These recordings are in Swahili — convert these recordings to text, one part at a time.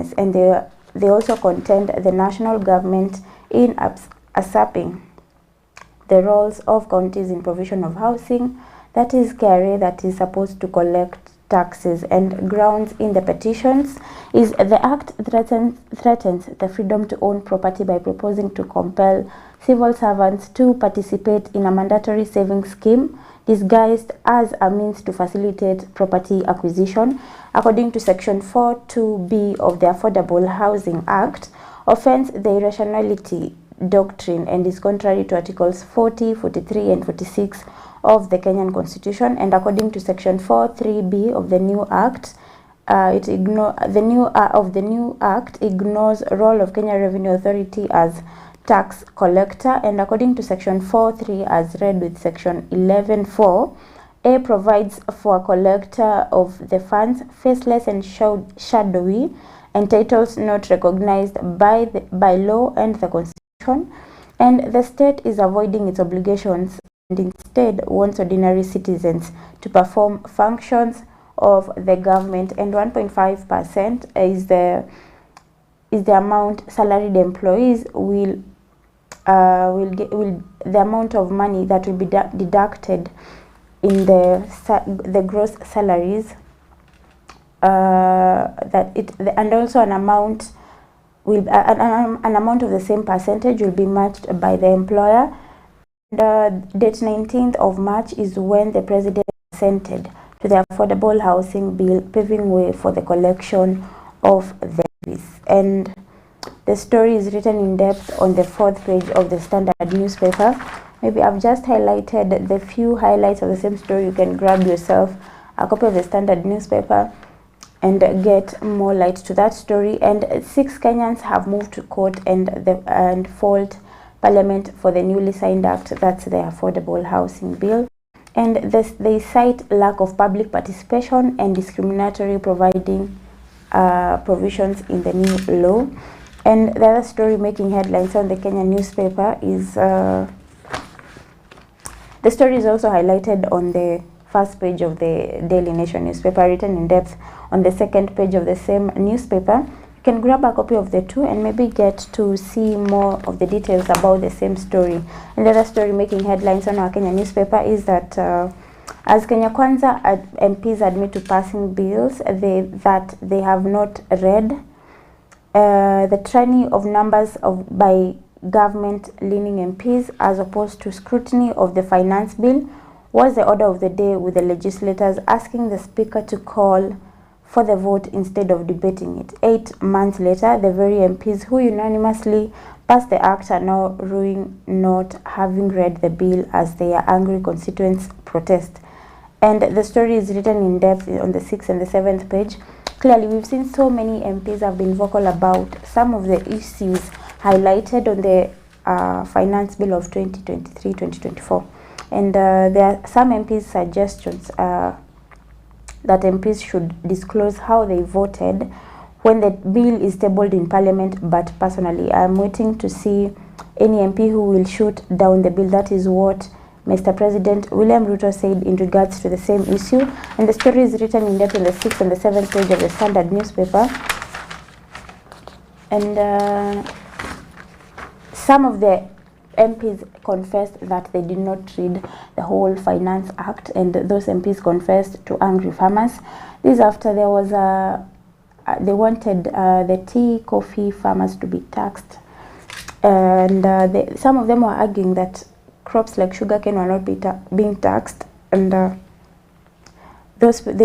business, and they also contend the national government in usurping the roles of counties in provision of housing, that is KRA, that is supposed to collect taxes. And grounds in the petitions is the act threatens the freedom to own property by proposing to compel civil servants to participate in a mandatory savings scheme disguised as a means to facilitate property acquisition. According to Section 4(2)(b) of the Affordable Housing Act, offends the irrationality doctrine and is contrary to Articles 40, 43, and 46 of the Kenyan Constitution. And according to Section 4(3)(b) of the new Act, the new Act ignores role of Kenya Revenue Authority as tax collector. And according to Section 4(3) as read with Section 11(4), A provides for a collector of the funds faceless and shadowy, and titles not recognized by law and the Constitution, and the state is avoiding its obligations and instead wants ordinary citizens to perform functions of the government. And 1.5% is the amount salaried employees will the amount of money that will be deducted in the gross salaries, and also an amount of the same percentage will be matched by the employer. The date 19th of March is when the president assented to the Affordable Housing Bill, paving way for the collection of the fees. And the story is written in depth on the 4th page of the Standard newspaper. Maybe I've just highlighted the few highlights of the same story. You can grab yourself a copy of the Standard newspaper and get more light to that story. And 6 Kenyans have moved to court and fault Parliament for the newly signed act, that's the Affordable Housing Bill. And they cite lack of public participation and discriminatory providing provisions in the new law. And the other story making headlines on the Kenyan newspaper is the story is also highlighted on the first page of the Daily Nation newspaper, written in depth on the 2nd page of the same newspaper. You can grab a copy of the two and maybe get to see more of the details about the same story. And the other story making headlines on our Kenyan newspaper is that as Kenya Kwanza MPs admit to passing bills that they have not read, the tyranny of numbers by government-leaning MPs as opposed to scrutiny of the finance bill was the order of the day, with the legislators asking the speaker to call for the vote instead of debating it. 8 months later, the very MPs who unanimously passed the act are now ruining not having read the bill as their angry constituents protest. And the story is written in depth on the 6th and the 7th page. Clearly, we've seen so many MPs have been vocal about some of the issues highlighted on the finance bill of 2023-2024. And there are some MPs' suggestions that MPs should disclose how they voted when the bill is tabled in Parliament. But personally, I'm waiting to see any MP who will shoot down the bill. That is what Mr. President William Ruto said in regards to the same issue. And the story is written in depth on the 6th and the 7th page of the Standard newspaper. And some of the MPs confessed that they did not read the whole Finance Act, and those MPs confessed to angry farmers. This after there was they wanted the tea, coffee farmers to be taxed, and some of them were arguing that crops like sugarcane were not being taxed, and they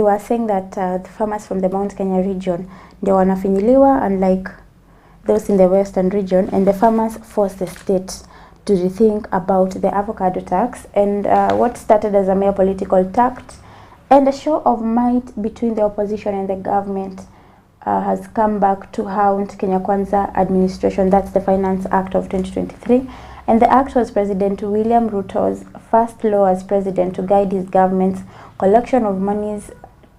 were saying that the farmers from the Mount Kenya region, they were wanafinyiliwa, unlike those in the Western region, and the farmers forced the state to rethink about the avocado tax. And what started as a mere political tact and a show of might between the opposition and the government has come back to haunt Kenya Kwanza administration. That's the Finance Act of 2023. And the act was President William Ruto's first law as president to guide his government's collection of monies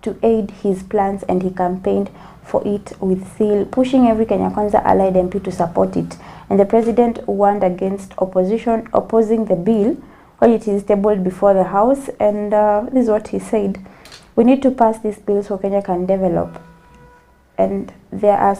to aid his plans, and he campaigned for it with zeal, pushing every Kenya Kwanza allied MP to support it. And the president warned against opposition opposing the bill while it is tabled before the House. And this is what he said: "We need to pass this bill so Kenya can develop." And there are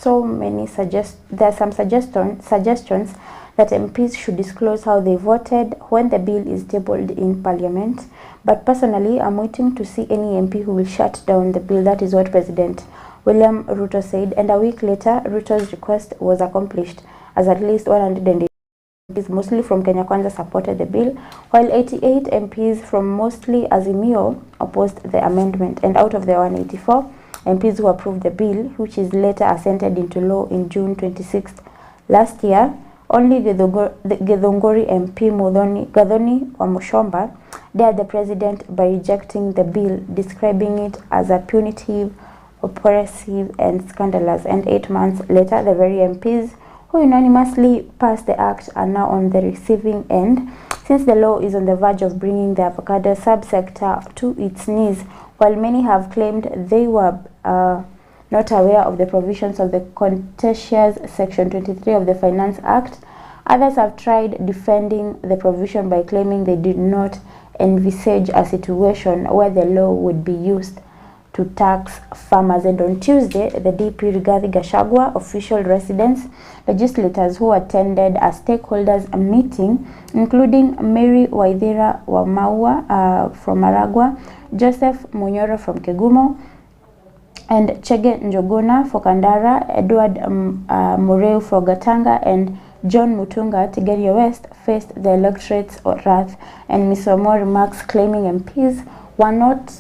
there are some suggestions that MPs should disclose how they voted when the bill is tabled in Parliament. But personally, I'm waiting to see any MP who will shut down the bill. That is what President William Ruto said. And a week later, Ruto's request was accomplished, as at least 180 MPs, mostly from Kenya Kwanza, supported the bill, while 88 MPs from mostly Azimio opposed the amendment. And out of the 184 MPs who approved the bill, which is later assented into law in June 26th last year, only Githunguri MP Gathoni Wamuchomba dared the president by rejecting the bill, describing it as a punitive, oppressive and scandalous. And 8 months later, the very MPs who unanimously passed the act are now on the receiving end, since the law is on the verge of bringing the avocado subsector to its knees. While many have claimed they were not aware of the provisions of the contentious Section 23 of the Finance Act, others have tried defending the provision by claiming they did not envisage a situation where the law would be used to tax farmers. And on Tuesday, the DP Rigathi Gachagua, official residents, legislators who attended a stakeholders meeting, including Mary Waithira Wamaua from Maragua, Joseph Munyoro from Kegumo, and Chege Njoguna for Kandara, Edward Mureu for Gatanga, and John Mutunga, Tigania West, faced the electorate's wrath. And Ms. Wamo remarks, claiming MPs were not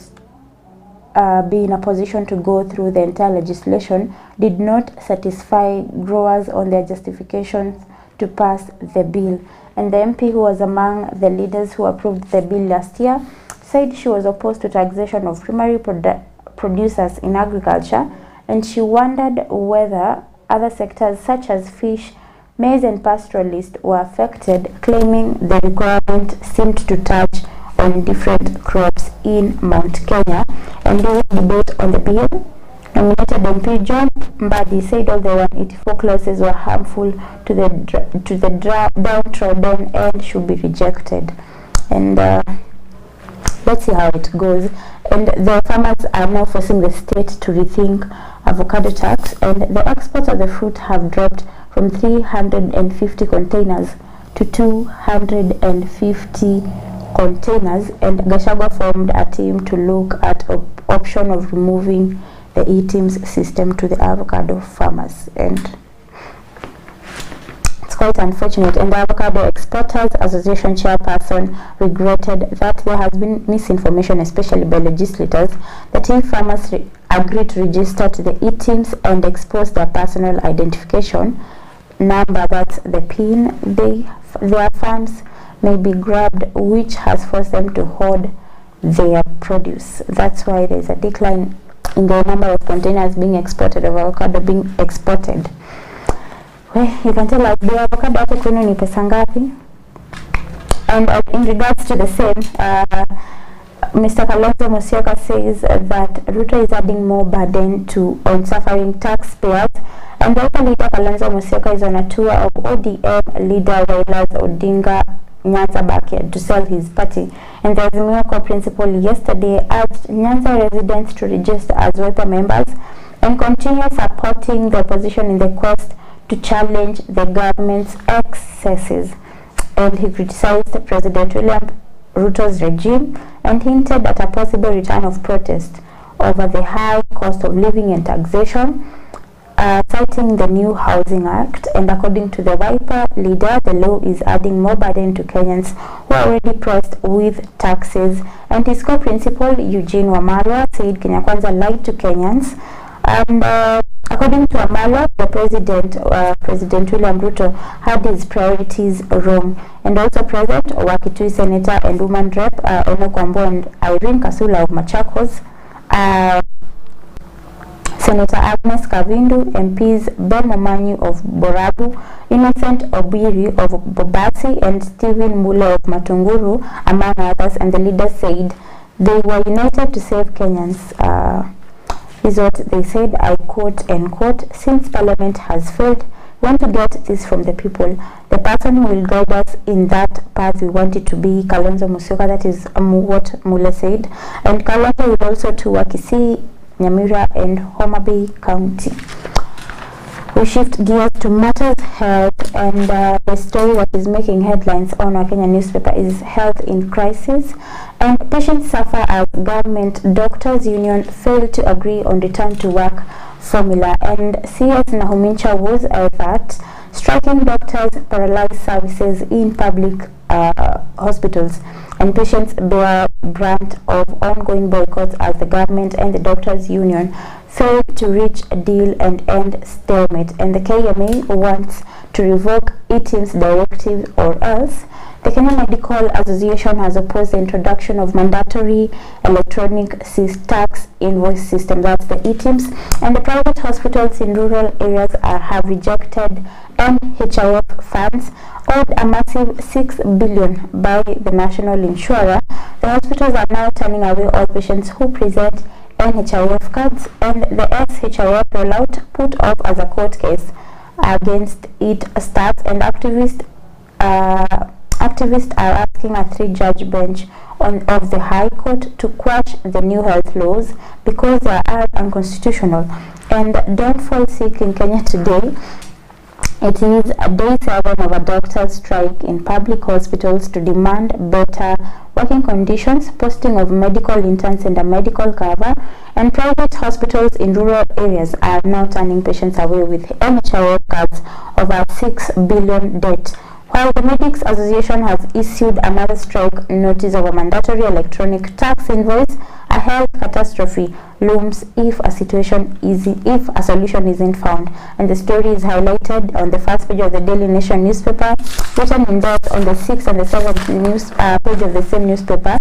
be in a position to go through the entire legislation, did not satisfy growers on their justifications to pass the bill. And the MP, who was among the leaders who approved the bill last year, said she was opposed to taxation of primary producers in agriculture, and she wondered whether other sectors such as fish, maize and pastoralists were affected, claiming the requirement seemed to touch on different crops in Mount Kenya. And during debate on the bill, nominated MP John Mbadi said all the 184 clauses were harmful to the downtrodden and should be rejected. And let's see how it goes. And the farmers are now forcing the state to rethink avocado tax, and the exports of the fruit have dropped from 350 containers to 250 containers. And Gachagua formed a team to look at option of removing the e-teams system to the avocado farmers, and it's quite unfortunate. And the Avocado Exporters Association chairperson regretted that there has been misinformation, especially by legislators, that if farmers agree to register to the e-teams and expose their personal identification number, that's the PIN, their farms may be grabbed, which has forced them to hoard their produce. That's why there's a decline in the number of containers being exported, of avocado being exported. Well, you can tell us, the avocado hapo kwenu ni pesa ngapi? And in regards to the same, Mr. Kalonzo Musyoka says that Ruto is adding more burden on suffering taxpayers. And the local leader Kalonzo Musyoka is on a tour of ODM leader Raila Odinga Nyanza backyard to sell his party. And the Azimio principal yesterday urged Nyanza residents to register as WEPA members and continue supporting the opposition in the quest to challenge the government's excesses. And he criticized President William Ruto's regime and hinted at a possible return of protest over the high cost of living and taxation, citing the new Housing Act. And according to the Wiper leader, the law is adding more burden to Kenyans who are already pressed with taxes. And his co-principal, Eugene Wamalwa, said Kenya Kwanza lied to Kenyans. And according to Wamalwa, the President William Ruto had his priorities wrong. And also present were Kitui Senator and Woman Rep Ono Kwambo and Irene Kasula of Machakos, Senator Agnes Kavindu, MPs Ben Momanyu of Borabu, Innocent Obiri of Bobasi, and Stephen Mule of Matunguru, among others. And the leaders said they were united to save Kenyans. Is what they said, I quote, end quote, since Parliament has failed, we want to get this from the people. The person who will guide us in that path we want it to be Kalonzo Musyoka. That is what Mule said. And Kalonzo will also tour Kisii, Nyamira and Homa Bay County. We shift gears to Matters Health, and the story that is making headlines on our Kenya newspaper is Health in Crisis, and patients suffer as government doctors union failed to agree on return to work formula. And CS Nahumincha was that striking doctors paralyzed services in public hospitals, and patients bear brunt of ongoing boycotts as the government and the doctors union failed to reach a deal and end stalemate. And the KMA wants to revoke ETIM's directive, or else. The Kenya Medical Association has opposed the introduction of mandatory electronic tax invoice system, that's the ETIMS, and the private hospitals in rural areas have rejected NHIF funds owed a massive 6 billion by the national insurer. The hospitals are now turning away all patients who present NHIF cards, and the SHIF rollout put off as a court case against it starts, and activists are asking a 3-judge bench of the High Court to quash the new health laws because they are unconstitutional. And don't fall sick in Kenya today. It is day 7 of a doctor's strike in public hospitals to demand better working conditions, posting of medical interns and a medical cover, and private hospitals in rural areas are now turning patients away with NHIF cards of a 6 billion debt. While the Medics Association has issued another strike notice of a mandatory electronic tax invoice, a health catastrophe looms if a solution isn't found. And the story is highlighted on the first page of the Daily Nation newspaper, written in depth on the 6th and the 7th page of the same newspaper.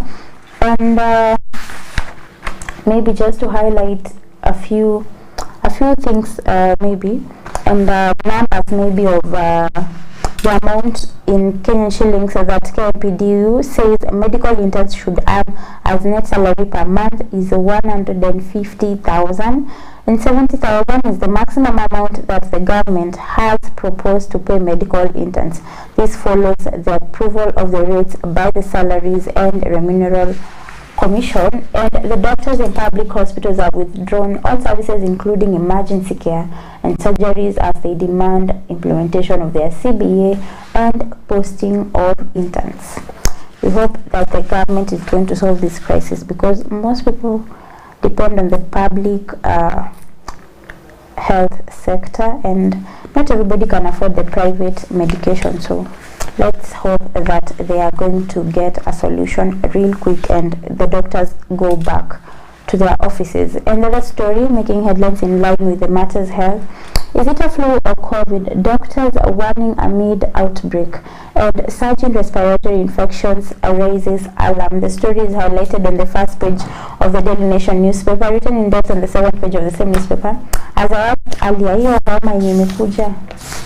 And maybe just to highlight a few things, maybe, and numbers maybe of the amount in Kenyan shillings that KMPDU says medical interns should earn as net salary per month is 150,000, and 70,000 is the maximum amount that the government has proposed to pay medical interns. This follows the approval of the rates by the Salaries and Remuneral Commission, and the doctors in public hospitals have withdrawn all services including emergency care and surgeries as they demand implementation of their CBA and posting of interns. We hope that the government is going to solve this crisis because most people depend on the public health sector and not everybody can afford the private medication. So let's hope that they are going to get a solution real quick and the doctors go back to their offices. Another story making headlines in line with the Matters Health. Is it a flu or COVID? Doctors warning amid outbreak, and surge in respiratory infections raises alarm. The story is highlighted on the first page of the Daily Nation newspaper, written in depth on the 7th page of the same newspaper. As I asked earlier, hiyo homa yenye imekuja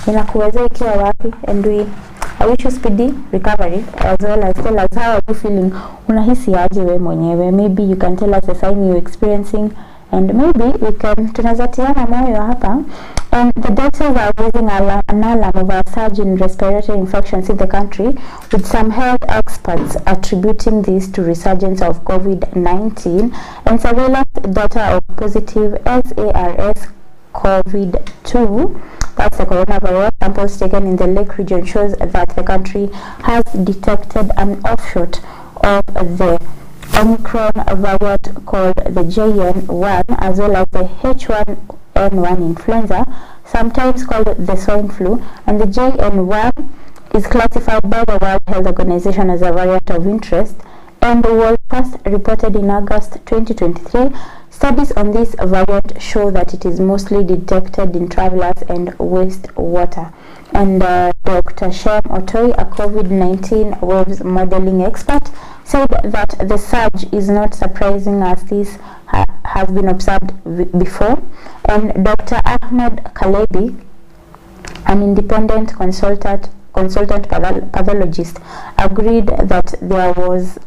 inakuweza ikiwa wapi, and we wish you speedy recovery, as well as tell us how are you feeling. Unahisi aje we mwenyewe? Maybe you can tell us the sign you're experiencing, and maybe we can tunazatiana moyo hapa. And the doctors are raising an alarm over a surge in respiratory infections in the country, with some health experts attributing this to resurgence of COVID-19 and surveillance data of positive SARS-CoV-2. That's the coronavirus samples taken in the Lake region shows that the country has detected an offshoot of the Omicron variant called the JN1, as well as the H1N1 influenza, sometimes called the swine flu, and the JN1 is classified by the World Health Organization as a variant of interest and was first reported in August 2023. Studies on this variant show that it is mostly detected in travelers and wastewater. And Dr. Shem Otoi, a COVID-19 waves modeling expert, said that the surge is not surprising as this has been observed before. And Dr. Ahmed Kalebi, an independent consultant pathologist, agreed that there has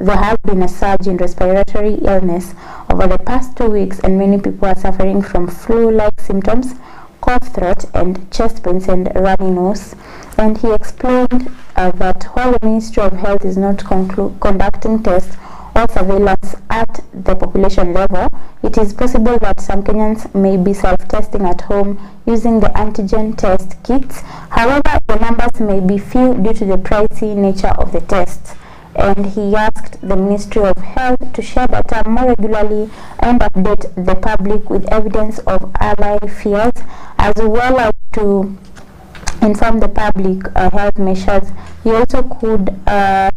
been a surge in respiratory illness over the past 2 weeks, and many people are suffering from flu-like symptoms, cough, throat, and chest pains and runny nose. And he explained that while the Ministry of Health is not conducting tests or surveillance at the population level, it is possible that some Kenyans may be self-testing at home using the antigen test kits. However, the numbers may be few due to the pricey nature of the tests. And he asked the Ministry of Health to share data more regularly and update the public with evidence of allied fears, as well as to inform the public health measures. He also called on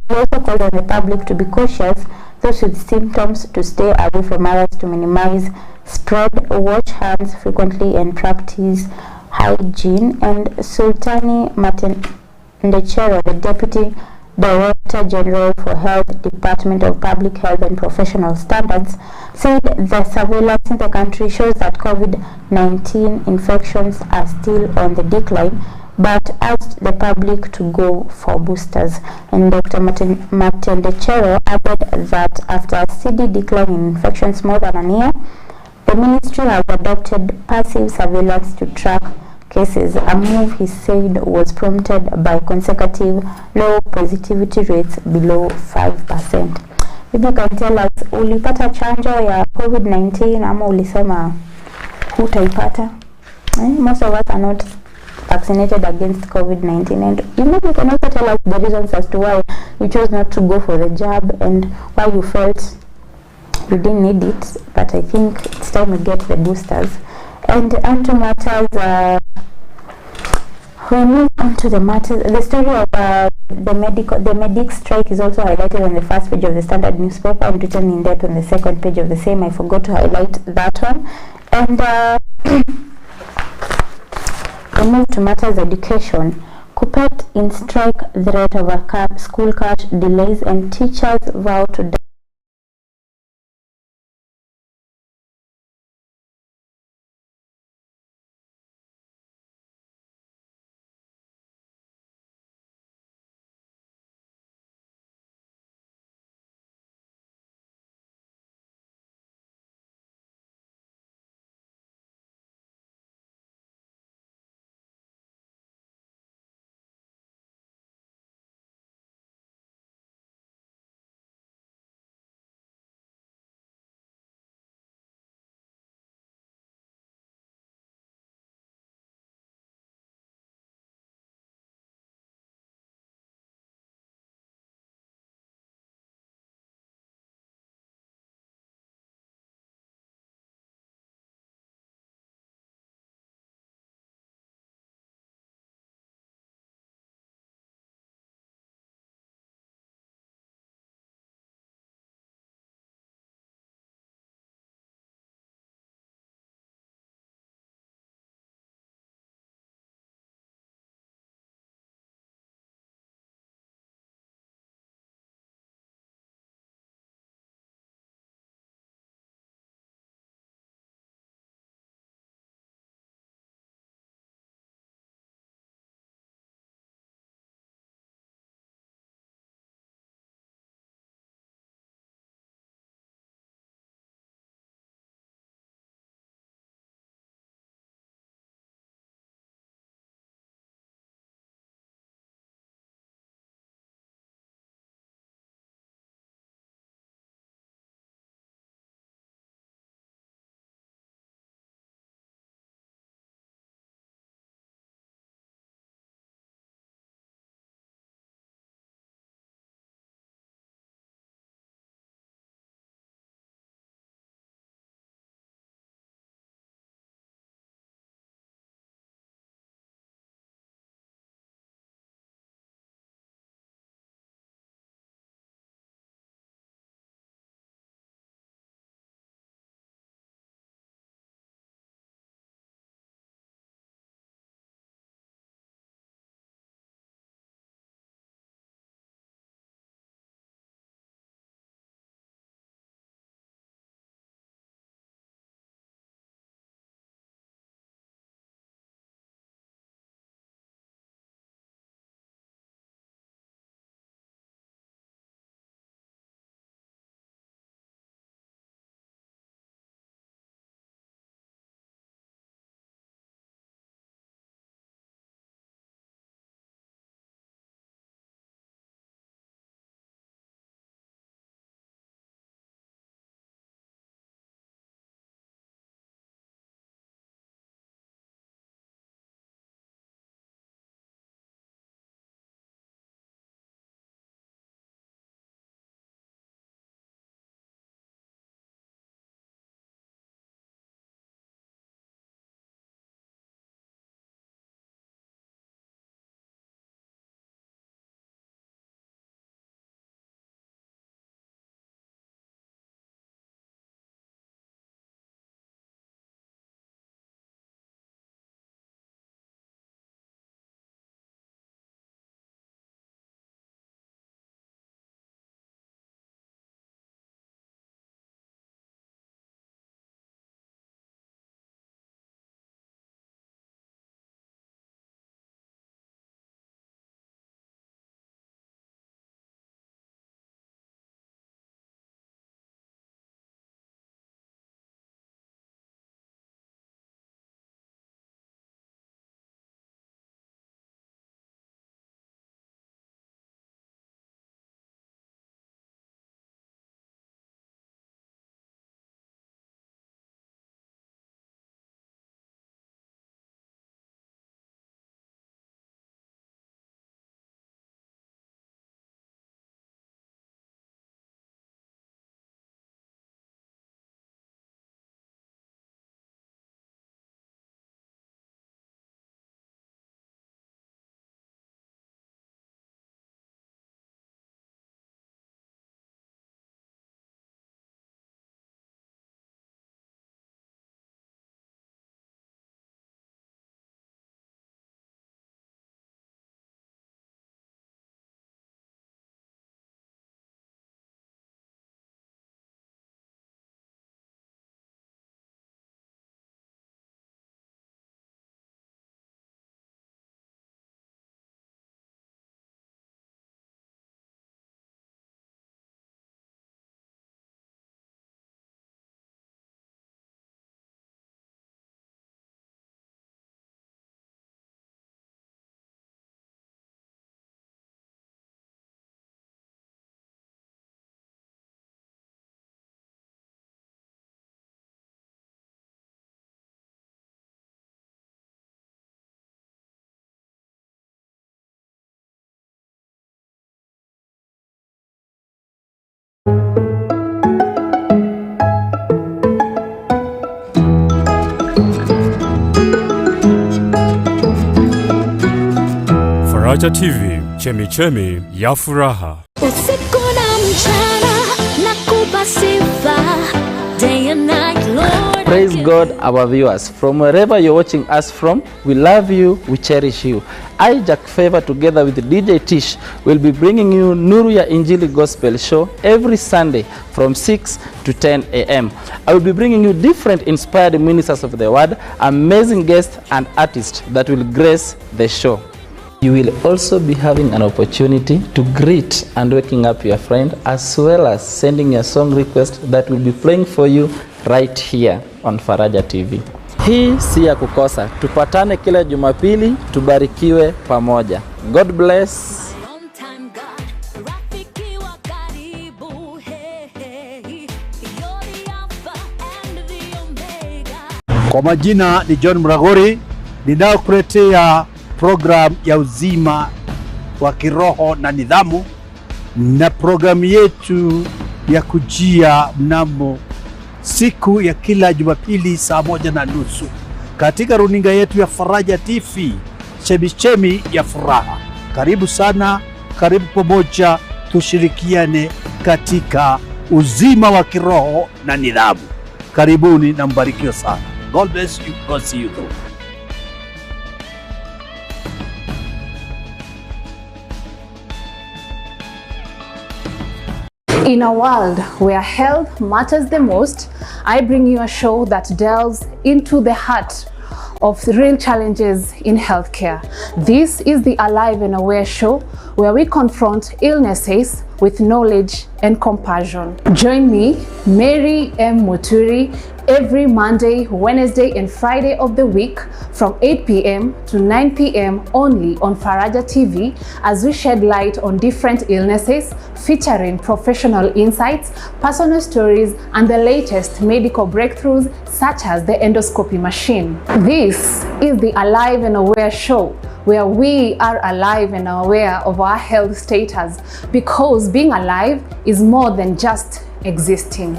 the public to be cautious, those with symptoms to stay away from others to minimize spread, wash hands frequently, and practice hygiene. And Sultani Matendechero, the Deputy Director General for Health, Department of Public Health and Professional Standards, said the surveillance in the country shows that COVID-19 infections are still on the decline, but asked the public to go for boosters. And Dr. Matendechero added that after a steady decline in infections more than a year, the ministry has adopted passive surveillance to track cases, a move he said was prompted by consecutive low positivity rates below 5%. Maybe you can tell us, ulipata chanjo ya COVID-19 ama ulisema hutaipata? Most of us are not vaccinated against COVID-19, and you can also tell us the reasons as to why you chose not to go for the jab and why you felt you didn't need it. But I think it's time we get the boosters. And onto matters, we move on to the matters. The story of the medic strike is also highlighted on the first page of the Standard newspaper and written in depth on the second page of the same. I forgot to highlight that one. And we move to matters education. KUPPET in strike, threat of a school cut, delays, and teachers vow to Faraja TV, chemichemi ya furaha. Usiku na mchana nakupa sifa, day and night, Lord. Praise God, our viewers. From wherever you're watching us from, we love you, we cherish you. I, Jack Favor, together with DJ Tish, will be bringing you Nuru ya Injili Gospel Show every Sunday from 6 to 10 a.m. I will be bringing you different inspired ministers of the word, amazing guests and artists that will grace the show. You will also be having an opportunity to greet and waking up your friend, as well as sending your song request that will be playing for you right here on Faraja TV. Hii si ya kukosa. Tupatane kila Jumapili, tubarikiwe pamoja. God bless. Kwa majina ni John Muragori, ninaokuletea program ya uzima wa kiroho na nidhamu, na programu yetu ya kujia mnamo siku ya kila Jumapili saa 1:30 katika runinga yetu ya Faraja TV, chemichemi ya furaha. Karibu sana, karibu pamoja, tushirikiane katika uzima wa kiroho na nidhamu. Karibuni na mbarikiwe sana. God bless you. God see you. In a world where health matters the most, I bring you a show that delves into the heart of the real challenges in healthcare. This is the Alive and Aware show, where we confront illnesses with knowledge and compassion. Join me, Mary M. Muturi, every Monday, Wednesday, and Friday of the week from 8 p.m. to 9 p.m. only on Faraja TV, as we shed light on different illnesses, featuring professional insights, personal stories, and the latest medical breakthroughs, such as the endoscopy machine. This is the Alive and Aware show, where we are alive and aware of our health status, because being alive is more than just existing.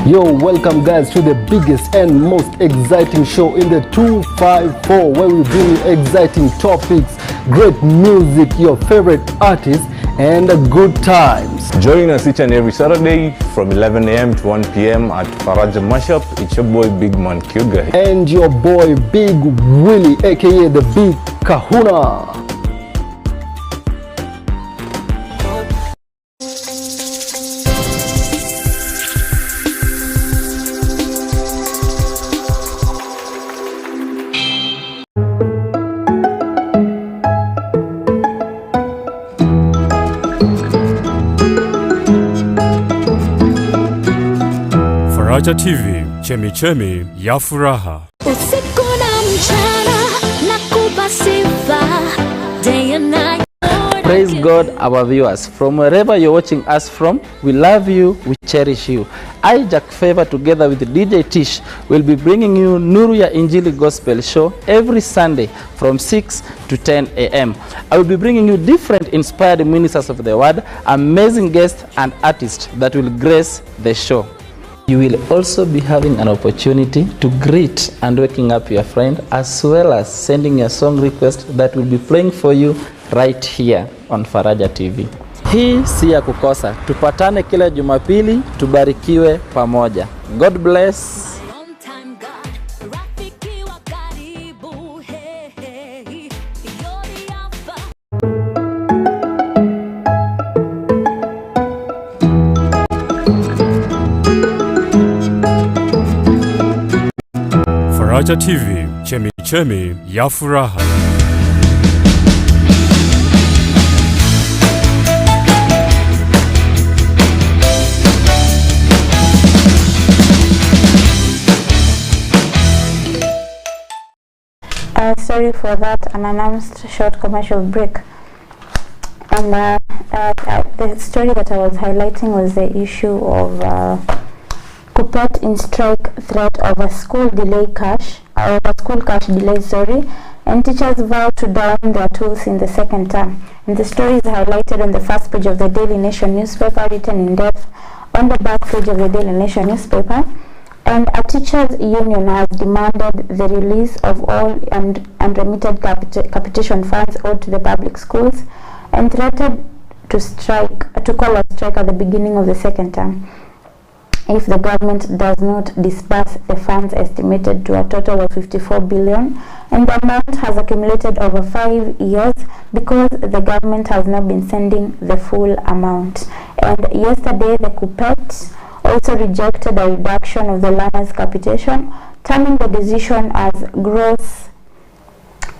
Yo, welcome guys to the biggest and most exciting show in the 254, where we bring you exciting topics, great music, your favorite artists, and good times. Join us each and every Saturday from 11 a.m. to 1 p.m. at Faraja Mashup. It's your boy Big Man Kuga. And your boy Big Willie, aka the Big Kahuna. Faraja TV, chemichemi ya furaha. Usiku na mchana nakupa sifa, day and night, Lord. Praise God, our viewers. From wherever you're watching us from, we love you, we cherish you. I, Jack Favor, together with DJ Tish, will be bringing you Nuru ya Injili Gospel Show every Sunday from 6 to 10 a.m. I will be bringing you different inspired ministers of the word, amazing guests and artists that will grace the show. You will also be having an opportunity to greet and waking up your friend, as well as sending your song request that will be playing for you right here on Faraja TV. Hii si ya kukosa. Tupatane kila Jumapili, tubarikiwe pamoja. God bless. Faraja TV, chemichemi ya furaha. Sorry for that unannounced short commercial break. And the story that I was highlighting was the issue of Kuppet in strike threat over school cash delay, and teachers vow to down their tools in the second term. And the story is highlighted on the first page of the Daily Nation newspaper, written in depth on the back page of the Daily Nation newspaper. And a teachers union has demanded the release of all unremitted capitation funds owed to the public schools, and threatened to call a strike at the beginning of the second term if the government does not disburse the funds, estimated to a total of 54 billion, and the amount has accumulated over 5 years because the government has not been sending the full amount. And yesterday the KUPPET also rejected a reduction of the learners' capitation, terming the decision as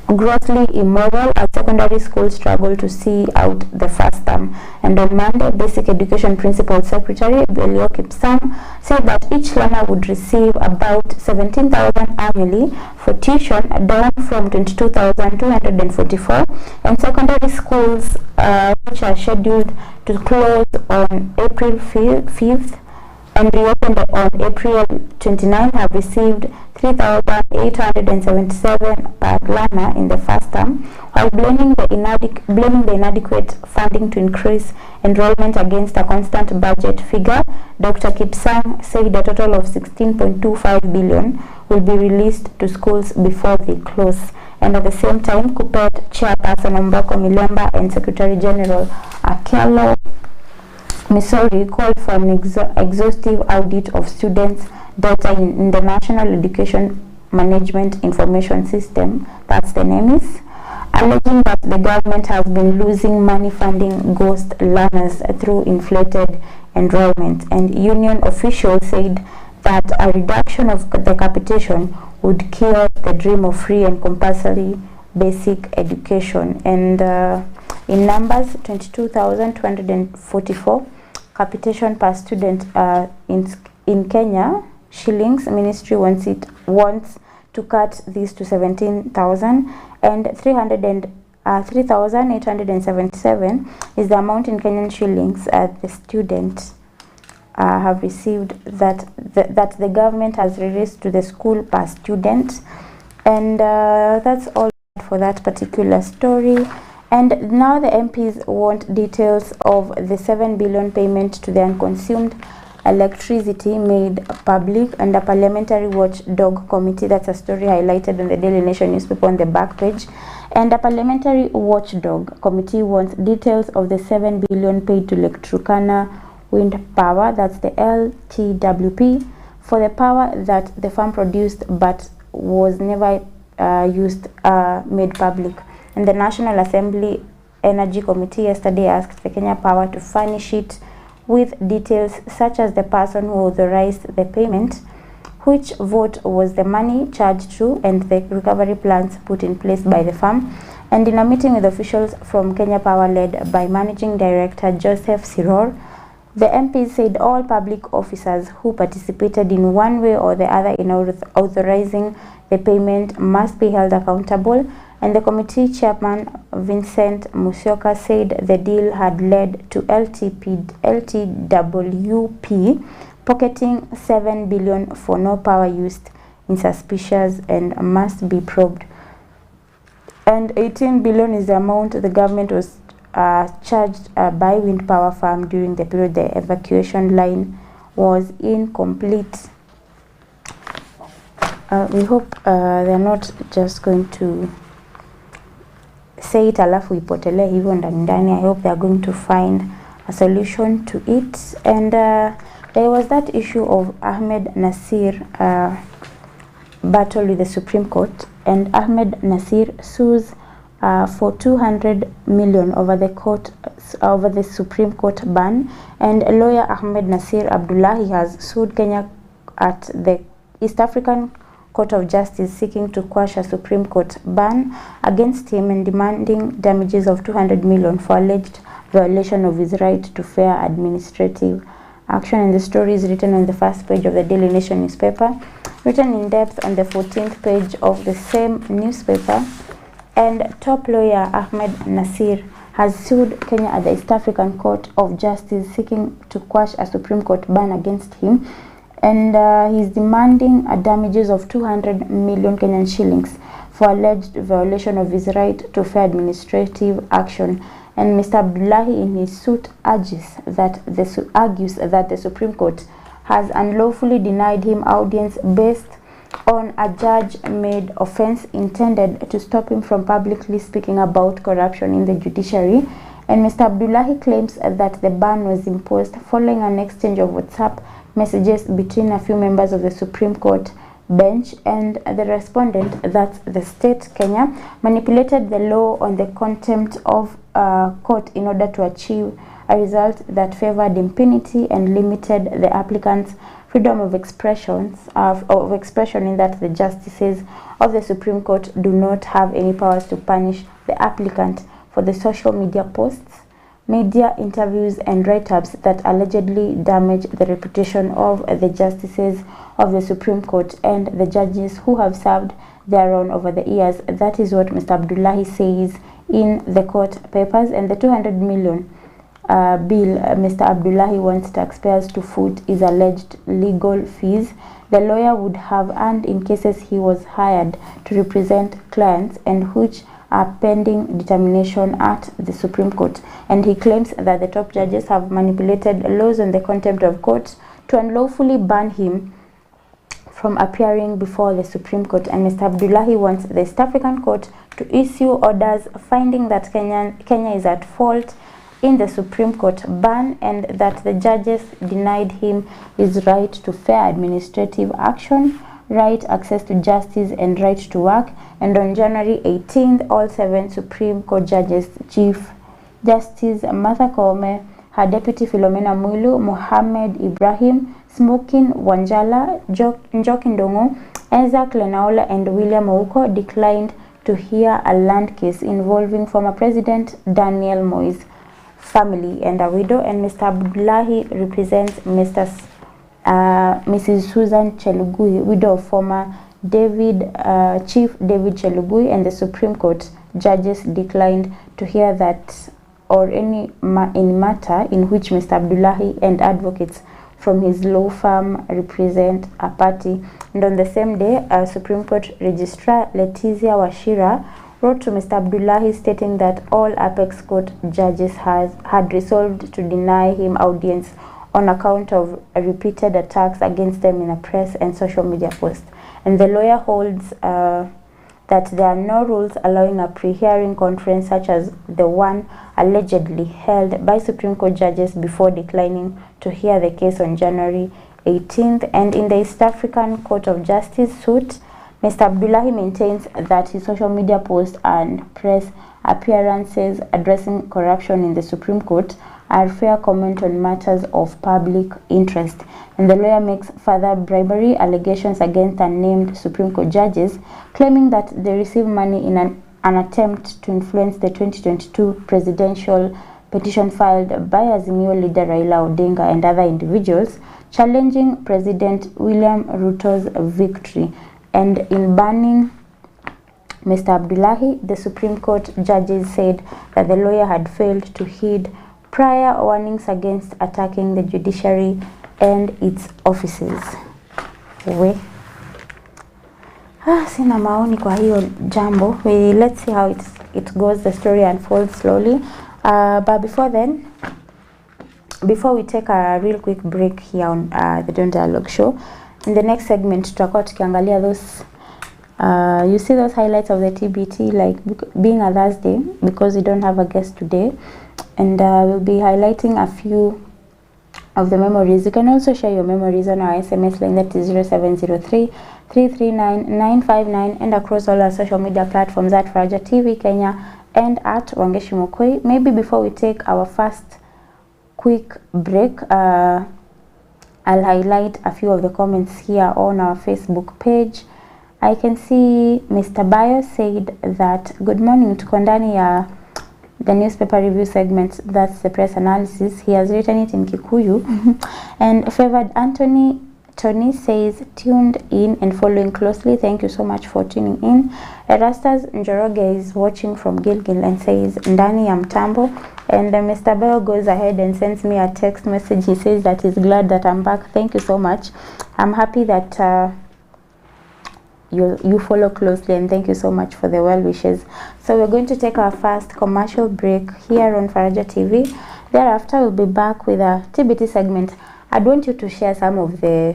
grossly immoral as secondary schools struggle to see out the first term. And on Monday, Basic Education Principal Secretary Belio Kipsang said that each learner would receive about 17,000 annually for tuition, down from 22,244, and secondary schools which are scheduled to close on April 5th and reopened on April 29 have received 3,877 per learner in the first term, while blaming the inadequate funding to increase enrollment against a constant budget figure. Dr. Kipsang said a total of 16.25 billion will be released to schools before they close. And at the same time, KUPPET Chairperson Ombako Milemba and Secretary General Akello Missouri called for an exhaustive audit of students' data in the National Education Management Information System, that's the NEMIS, alleging that the government has been losing money funding ghost learners through inflated enrollment. And union officials said that a reduction of the capitation would kill the dream of free and compulsory basic education. And in numbers, 22,244 capitation per student in Kenya shillings. Ministry wants to cut this to 17,000, and 3,877 is the amount in Kenyan shillings the students have received that the government has released to the school per student. And that's all for that particular story. And now the MPs want details of the 7 billion payment to the unconsumed electricity made public, and a parliamentary watchdog committee, that's a story highlighted on the Daily Nation newspaper on the back page. And a parliamentary watchdog committee wants details of the 7 billion paid to Lake Turkana Wind Power, that's the LTWP, for the power that the farm produced but was never made public. And the National Assembly Energy Committee yesterday asked the Kenya Power to furnish it with details such as the person who authorized the payment, which vote was the money charged to, and the recovery plans put in place by the firm. And in a meeting with officials from Kenya Power led by Managing Director Joseph Siror, the MPs said all public officers who participated in one way or the other in authorizing the payment must be held accountable. And the committee chairman, Vincent Musyoka, said the deal had led to LTWP pocketing 7 billion for no power used in suspicious and must be probed. And 18 billion is the amount the government was charged by wind power farm during the period the evacuation line was incomplete. We hope they're not just going to say it alafu ipotelee hivyo ndani. I hope they are going to find a solution to it. And there was that issue of Ahmed Nasir battle with the Supreme Court, and Ahmed Nasir sues for 200 million over the Supreme Court ban. And lawyer Ahmed Nasir Abdullahi has sued Kenya at the East African Court of Justice, seeking to quash a Supreme Court ban against him and demanding damages of 200 million for alleged violation of his right to fair administrative action. And the story is written on the first page of the Daily Nation newspaper, written in depth on the 14th page of the same newspaper. And top lawyer Ahmed Nasir has sued Kenya at the East African Court of Justice, seeking to quash a Supreme Court ban against him. and he's demanding damages of 200 million Kenyan shillings for alleged violation of his right to fair administrative action. And Mr. Abdullahi in his suit argues that the Supreme Court has unlawfully denied him audience based on a judge-made offense intended to stop him from publicly speaking about corruption in the judiciary. And Mr. Abdullahi claims that the ban was imposed following an exchange of WhatsApp messages between a few members of the Supreme Court bench and the respondent, that the state Kenya manipulated the law on the contempt of court in order to achieve a result that favored impunity and limited the applicant's freedom of expression, in that the justices of the Supreme Court do not have any powers to punish the applicant for the social media posts, media interviews and write-ups that allegedly damage the reputation of the justices of the Supreme Court and the judges who have served thereon over the years. That is what Mr. Abdullahi says in the court papers. And the 200 million bill Mr. Abdullahi wants taxpayers to foot is alleged legal fees the lawyer would have earned in cases he was hired to represent clients and which are pending determination at the Supreme Court. And he claims that the top judges have manipulated laws on the contempt of court to unlawfully ban him from appearing before the Supreme Court. And Mr. Abdullahi wants the East African Court to issue orders finding that Kenya is at fault in the Supreme Court ban and that the judges denied him his right to fair administrative action, right access to justice and right to work. And on January 18th, all 7 Supreme Court judges, Chief Justice Martha Koome, her deputy Philomena Mwilu, Mohamed Ibrahim, Smokin Wanjala, Njoki Ndongo, Isaac Lenaola and William Ouko declined to hear a land case involving former President Daniel Moi's family and a widow. And Mr. Abdullahi represents Mrs. Susan Chelugui, widow of former Chief David Chelugui, and the Supreme Court judges declined to hear that or any matter in which Mr. Abdullahi and advocates from his law firm represent a party. And on the same day, Supreme Court Registrar Letizia Wachira wrote to Mr. Abdullahi stating that all Apex Court judges had resolved to deny him audience on account of repeated attacks against them in a press and social media post. And the lawyer holds that there are no rules allowing a pre-hearing conference such as the one allegedly held by Supreme Court judges before declining to hear the case on January 18th. And in the East African Court of Justice suit, Mr. Abdullahi maintains that his social media posts and press appearances addressing corruption in the Supreme Court are fair comment on matters of public interest. And the lawyer makes further bribery allegations against unnamed Supreme Court judges, claiming that they receive money in an attempt to influence the 2022 presidential petition filed by Azimio leader Raila Odinga and other individuals, challenging President William Ruto's victory. And in banning Mr. Abdullahi, the Supreme Court judges said that the lawyer had failed to heed prior warnings against attacking the judiciary and its offices. Sina maoni kwa hiyo jambo. Let's see how it goes. The story unfolds slowly. But before we take a real quick break here on the Don't Dialogue Show, in the next segment tutakuwa tukiangalia those you see those highlights of the TBT, like being a Thursday, because we don't have a guest today, and we'll be highlighting a few of the memories. You can also share your memories on our SMS line, that is 0703-339-959, and across all our social media platforms at Faraja TV Kenya and at Wangeshi Mokoi. Maybe before we take our first quick break, I'll highlight a few of the comments here on our Facebook page. I can see Mr. Bayo said that, good morning, tuko ndani ya the newspaper review segment, that's the press analysis. He has written it in Kikuyu. And Favored Tony says, tuned in and following closely. Thank you so much for tuning in. Erastus Njoroge is watching from Gilgil and says, ndani ya mtambo. And Mr. Bell goes ahead and sends me a text message. He says that he's glad that I'm back. Thank you so much. I'm happy that you follow closely, and thank you so much for the well wishes. So we're going to take our first commercial break here on Faraja TV. Thereafter, we'll be back with a TBT segment. I'd want you to share some of the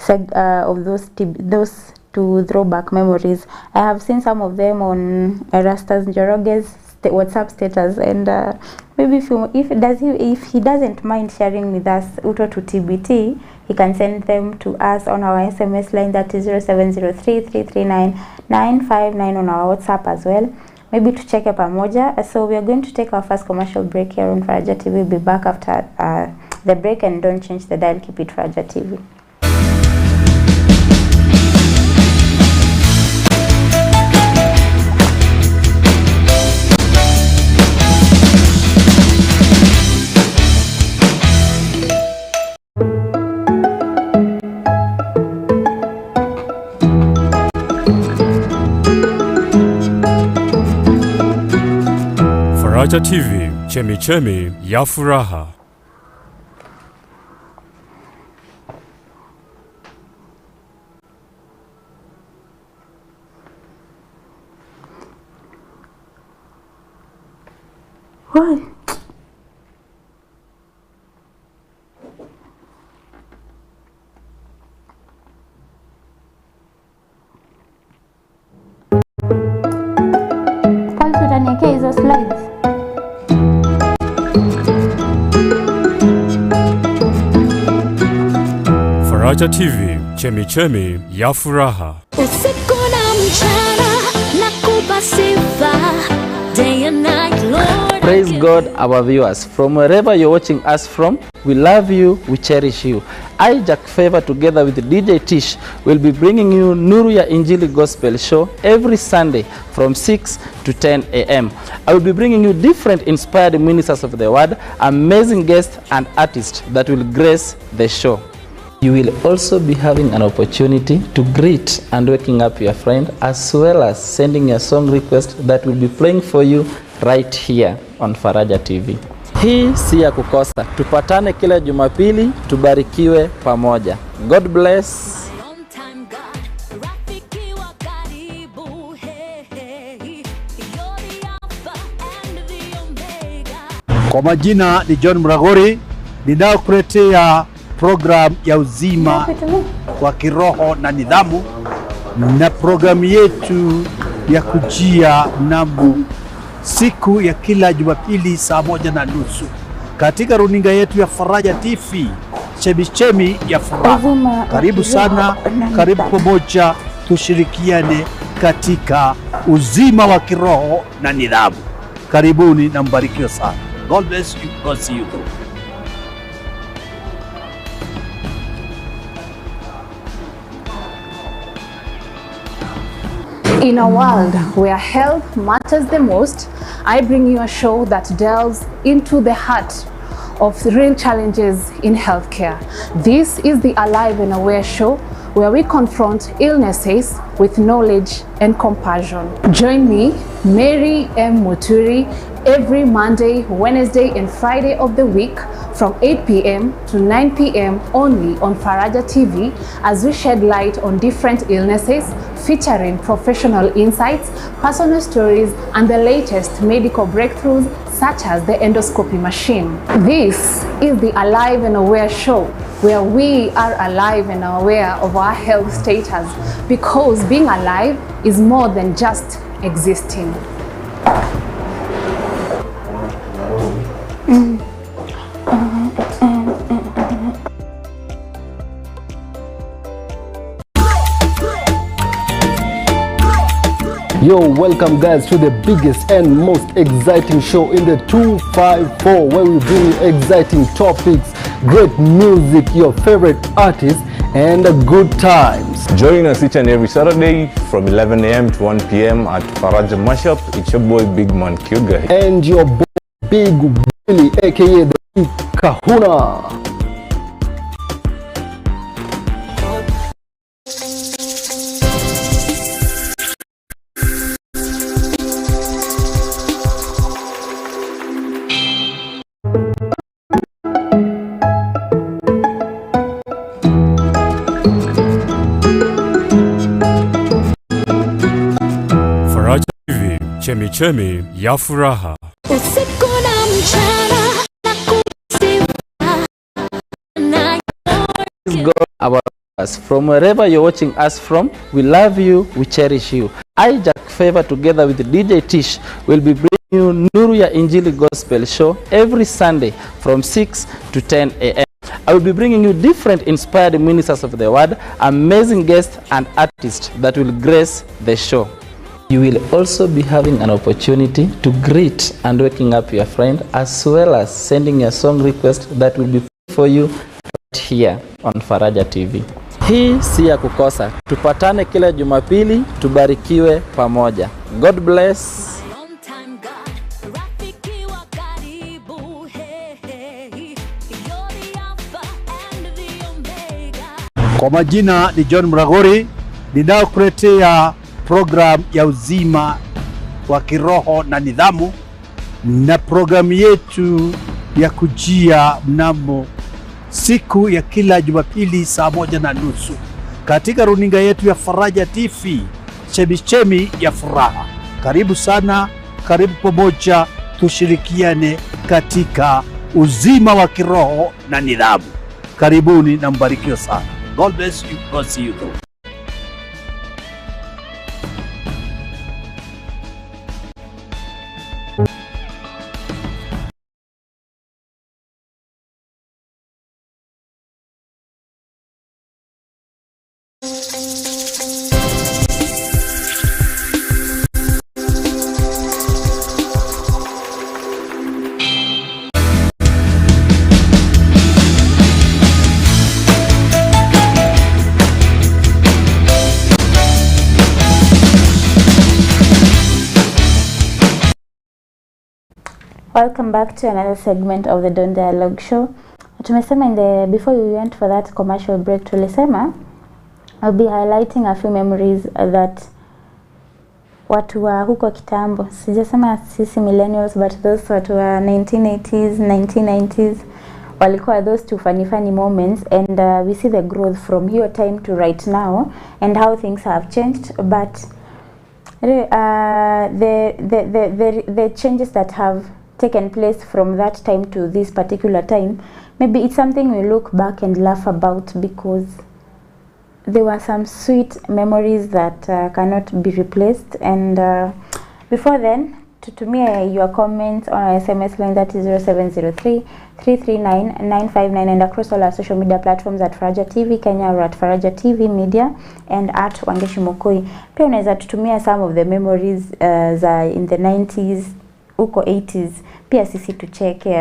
those two throwback memories. I have seen some of them on Erastus Njoroge's WhatsApp status, and maybe if he doesn't mind sharing with us Uto to TBT, he can send them to us on our SMS line, that is 0703-339-959, on our WhatsApp as well. Maybe to check up pamoja. So we are going to take our first commercial break here on Faraja TV. We'll be back after the break, and don't change the dial. Keep it Faraja TV. Faraja TV, chemichemi ya furaha. What? Pulse utaniwekea hizo slides. Faraja TV, chemichemi ya furaha. Usiku na mchana nakupa sifa, day and night, Lord. Praise God, our viewers. From wherever you're watching us from, we love you, we cherish you. I, Jack Favor, together with DJ Tish, will be bringing you Nuru ya Injili Gospel Show every Sunday from 6 to 10 a.m. I will be bringing you different inspired ministers of the word, amazing guests and artists that will grace the show. You will also be having an opportunity to greet and waking up your friend, as well as sending a song request that will be playing for you right here on Faraja TV. Hii si ya kukosa. Tupatane kila Jumapili, tubarikiwe pamoja. God bless. Kwa majina ni John Mragori, ninaokuletea program ya uzima wa kiroho na nidhamu, na programu yetu ya kujia mnamo siku ya kila Jumapili saa 1:30 katika runinga yetu ya Faraja TV, chemichemi ya furaha. Karibu sana, karibu pamoja, tushirikiane katika uzima wa kiroho na nidhamu. Karibuni na mbarikiwe sana. God bless you. God see you. In a world where health matters the most, I bring you a show that delves into the heart of the real challenges in healthcare. This is the Alive and Aware show, where we confront illnesses with knowledge and compassion. Join me, Mary M. Muturi, every Monday, Wednesday, and Friday of the week from 8 p.m. to 9 p.m. only on Faraja TV, as we shed light on different illnesses, featuring professional insights, personal stories, and the latest medical breakthroughs, such as the endoscopy machine. This is the Alive and Aware show, where we are alive and aware of our health status, because being alive is more than just existing. Yo, welcome guys to the biggest and most exciting show in the 254, where we bring you exciting topics, great music, your favorite artists, and good times. Join us each and every Saturday from 11 a.m. to 1 p.m. at Faraja Mashup. It's your boy Big Man Kyuga. And your boy Big Willie, aka the Big Kahuna. Chemichemi ya Furaha. Usiku na mchana nakusifa na Praise God, our us. From wherever you're watching us from, we love you, we cherish you. I, Jack Favor, together with DJ Tish, will be bringing you Nuru ya Injili Gospel Show every Sunday from 6 to 10 a.m. I will be bringing you different inspired ministers of the word, amazing guests and artists that will grace the show. You will also be having an opportunity to greet and waking up your friend, as well as sending a song request that will be played for you right here on Faraja TV. Hii si ya kukosa. Tupatane kila Jumapili, tubarikiwe pamoja. God bless. long time God, rafiki wa karibu, hey, hey, you're the Alpha and the Omega. Kwa majina ni John Mragori, ninayokuletea program ya uzima wa kiroho na nidhamu, na programu yetu ya kujia mnamo siku ya kila Jumapili saa 1:30 katika runinga yetu ya Faraja TV, Chemichemi ya Furaha. Karibu sana, karibu pamoja, tushirikiane katika uzima wa kiroho na nidhamu. Karibuni na mbarikiwe sana. God bless you. God see you. Welcome back to another segment of the Don Dialogue Show. Tumesema before we went for that commercial break, tulisema I'll be highlighting a few memories that watu wa huko kitambo, sijasema sisi millennials, but those watu wa 1980s, 1990s, walikuwa those two funny moments, and we see the growth from your time to right now and how things have changed. But the changes that have taken place from that time to this particular time, maybe it's something we look back and laugh about, because there were some sweet memories that cannot be replaced. And before then, tutumia your comments on our SMS line, that is 0703 339 959, and across all our social media platforms at Faraja TV Kenya or at Faraja TV Media and at Wangeshi Mokoi. Pia unaweza tutumia some of the memories za in the 90s, uko 80s, pia sisi tucheke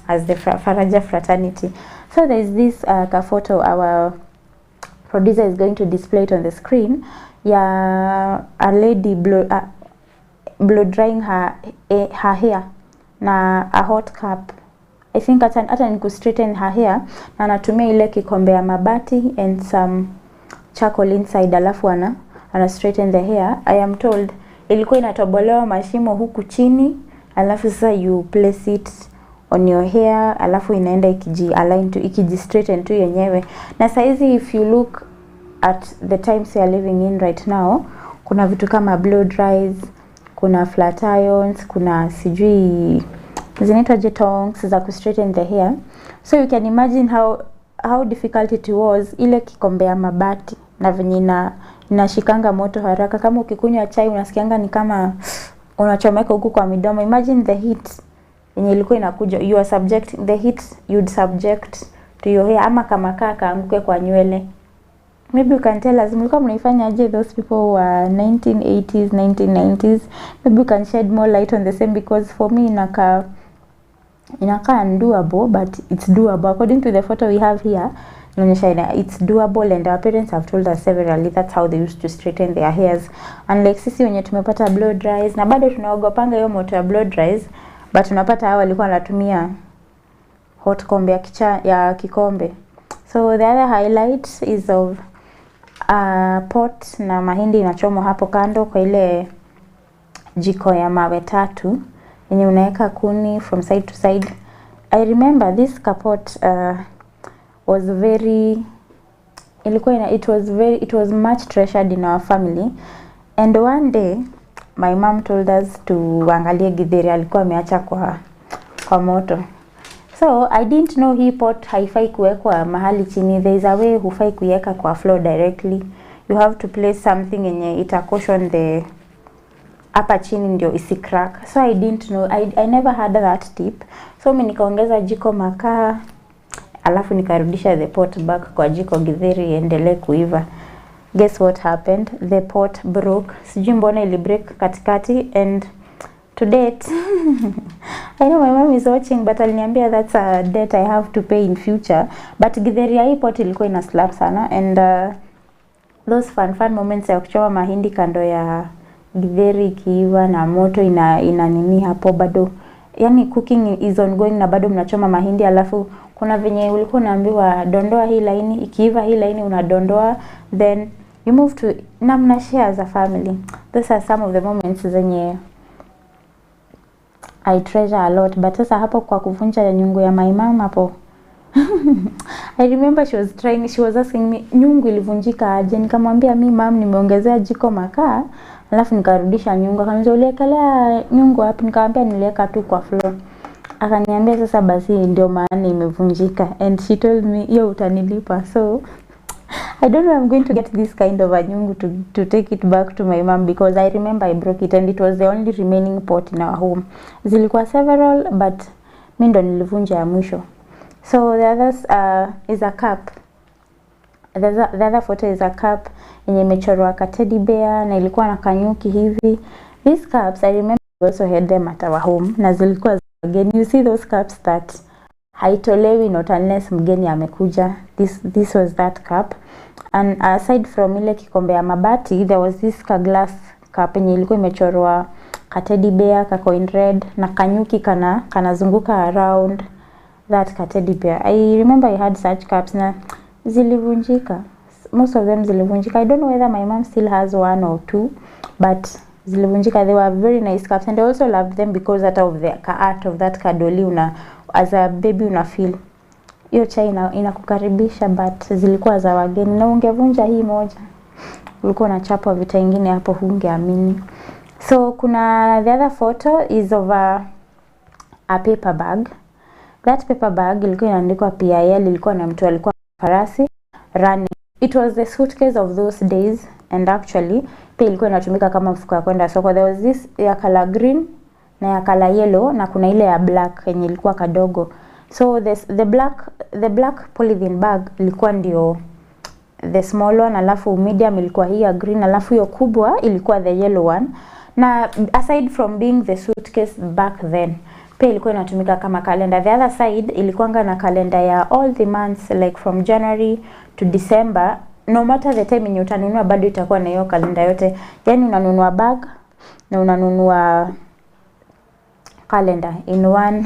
as the Faraja fraternity. So there is this ka photo our producer is going to display it on the screen, ya a lady blow drying her hair na a hot cup. I think hata ni ku straighten her hair, na anatumia ile kikombe ya mabati and some charcoal inside, alafu ana straighten the hair. I am told ilikuwa inatobolewa mashimo huku chini, alafu sasa you place it on your hair, alafu inaenda ikiji straighten tu yenyewe. Na saizi if you look at the times we are living in right now, kuna vitu kama blow dries, kuna flat irons, kuna sijui zinaitwa jetongs za ku straighten the hair. So you can imagine how difficult it was, ile kikombe ya mabati na venye inashikanga moto haraka. Kama ukikunywa chai unasikianga ni kama unachomeka huku kwa midomo. Imagine the heat yenye ilikuwa inakuja, you are subject the heat you'd subject to your hair, ama kama kaanguke kwa nywele. Maybe you can tell us mlikuwa mnaifanya aje those people were 1980s, 1990s. Maybe you can shed more light on the same, because for me inaka undoable, but it's doable. According to the photo we have here, it's doable, and our parents have told us severally that's how they used to straighten their hairs. Unlike sisi wenye tumepata blow dries, na bado tunaogopanga hiyo moto ya blow dries, but tunapata hao walikuwa wanatumia hot kombe ya kikombe. So the other highlight is of pot na mahindi inachomwa hapo kando kwa ile jiko ya mawe 3 yenye unaweka kuni from side to side. I remember this kapot was very, it was much treasured in our family. And one day my mom told us tuangalie githeri alikuwa ameacha kwa moto. So I didn't know hii pot haifai kuwekwa mahali chini. There is a way hufai kuiweka kwa floor directly. You have to place something yenye ita cushion the hapa chini ndio isi crack. So I didn't know, I never had that tip. So mimi nikaongeza jiko makaa, alafu nikarudisha the pot back kwa jiko githeri iendelee kuiva. Guess what happened? The pot broke. Sijui mbona ili break katikati, and to date I know my mom is watching, but aliniambia that's a debt I have to pay in future. But githeri ya hii pot ilikuwa ina slap sana, and those fun moments ya kuchoma mahindi kando ya githeri ikiiva na moto ina nini hapo bado, yani cooking is ongoing na bado mnachoma mahindi, alafu kuna venye ulikuwa unaambiwa dondoa hii laini, ikiiva hii laini unadondoa, then you move to na mna share as a family. Those are some of the moments zenye I treasure a lot. But sasa hapo kwa kuvunja nyungu ya my mom hapo I remember she was asking me nyungu ilivunjika aje. Nikamwambia mimi mom nimeongezea jiko makaa alafu nikarudisha nyungu. Akaniambia uliwekelea nyungu wapi? Nikamwambia niliweka tu kwa floor. Akaniambia sasa basi ndio maana imevunjika, and she told me hiyo utanilipa. So I don't know I'm going to get this kind of a nyungu to take it back to my mom, because I remember I broke it and it was the only remaining pot in our home. Zilikuwa several, but mimi ndo nilivunja ya mwisho. So the others is a cup. The other photo is a cup yenye imechorwa ka teddy bear na ilikuwa na kanyuki hivi. These cups I remember we also had them at our home, na zilikuwa again, you see those cups that haitolewi not unless mgeni amekuja. This was that cup. And aside from ile kikombe ya mabati, there was this glass cup yenye ilikuwa imechorwa ka teddy bear, ka coin red na kanyuki kanazunguka around that ka teddy bear. I remember I had such cups na zilivunjika. Most of them zilivunjika. I don't know whether my mom still has one or two, but zilivunjika. They were very nice cups, and I also loved them because out of the art of that kadoli as a baby una feel hiyo chai inakukaribisha, but zilikuwa za wageni na ungevunja hii moja ulikuwa unachapwa vita nyingine hapo hungeamini. So kuna the other photo is of a paper bag. That paper bag ilikuwa inaandikwa PIL, ilikuwa na mtu alikuwa farasi running. It was the suitcase of those days, and actually pia ilikuwa inatumika kama mfuko ya kwenda soko. There was this ya color green na ya color yellow, na kuna ile ya black yenye ilikuwa kadogo. So the black polythene bag ilikuwa ndio the small one, alafu medium ilikuwa hii ya green, alafu hiyo kubwa ilikuwa the yellow one. Na aside from being the suitcase back then, pia ilikuwa inatumika kama calendar. The other side ilikuwanga na calendar ya all the months, like from January to December. No matter the time yenye utanunua bado itakuwa na hiyo calendar yote. Yani unanunua bag na unanunua calendar in one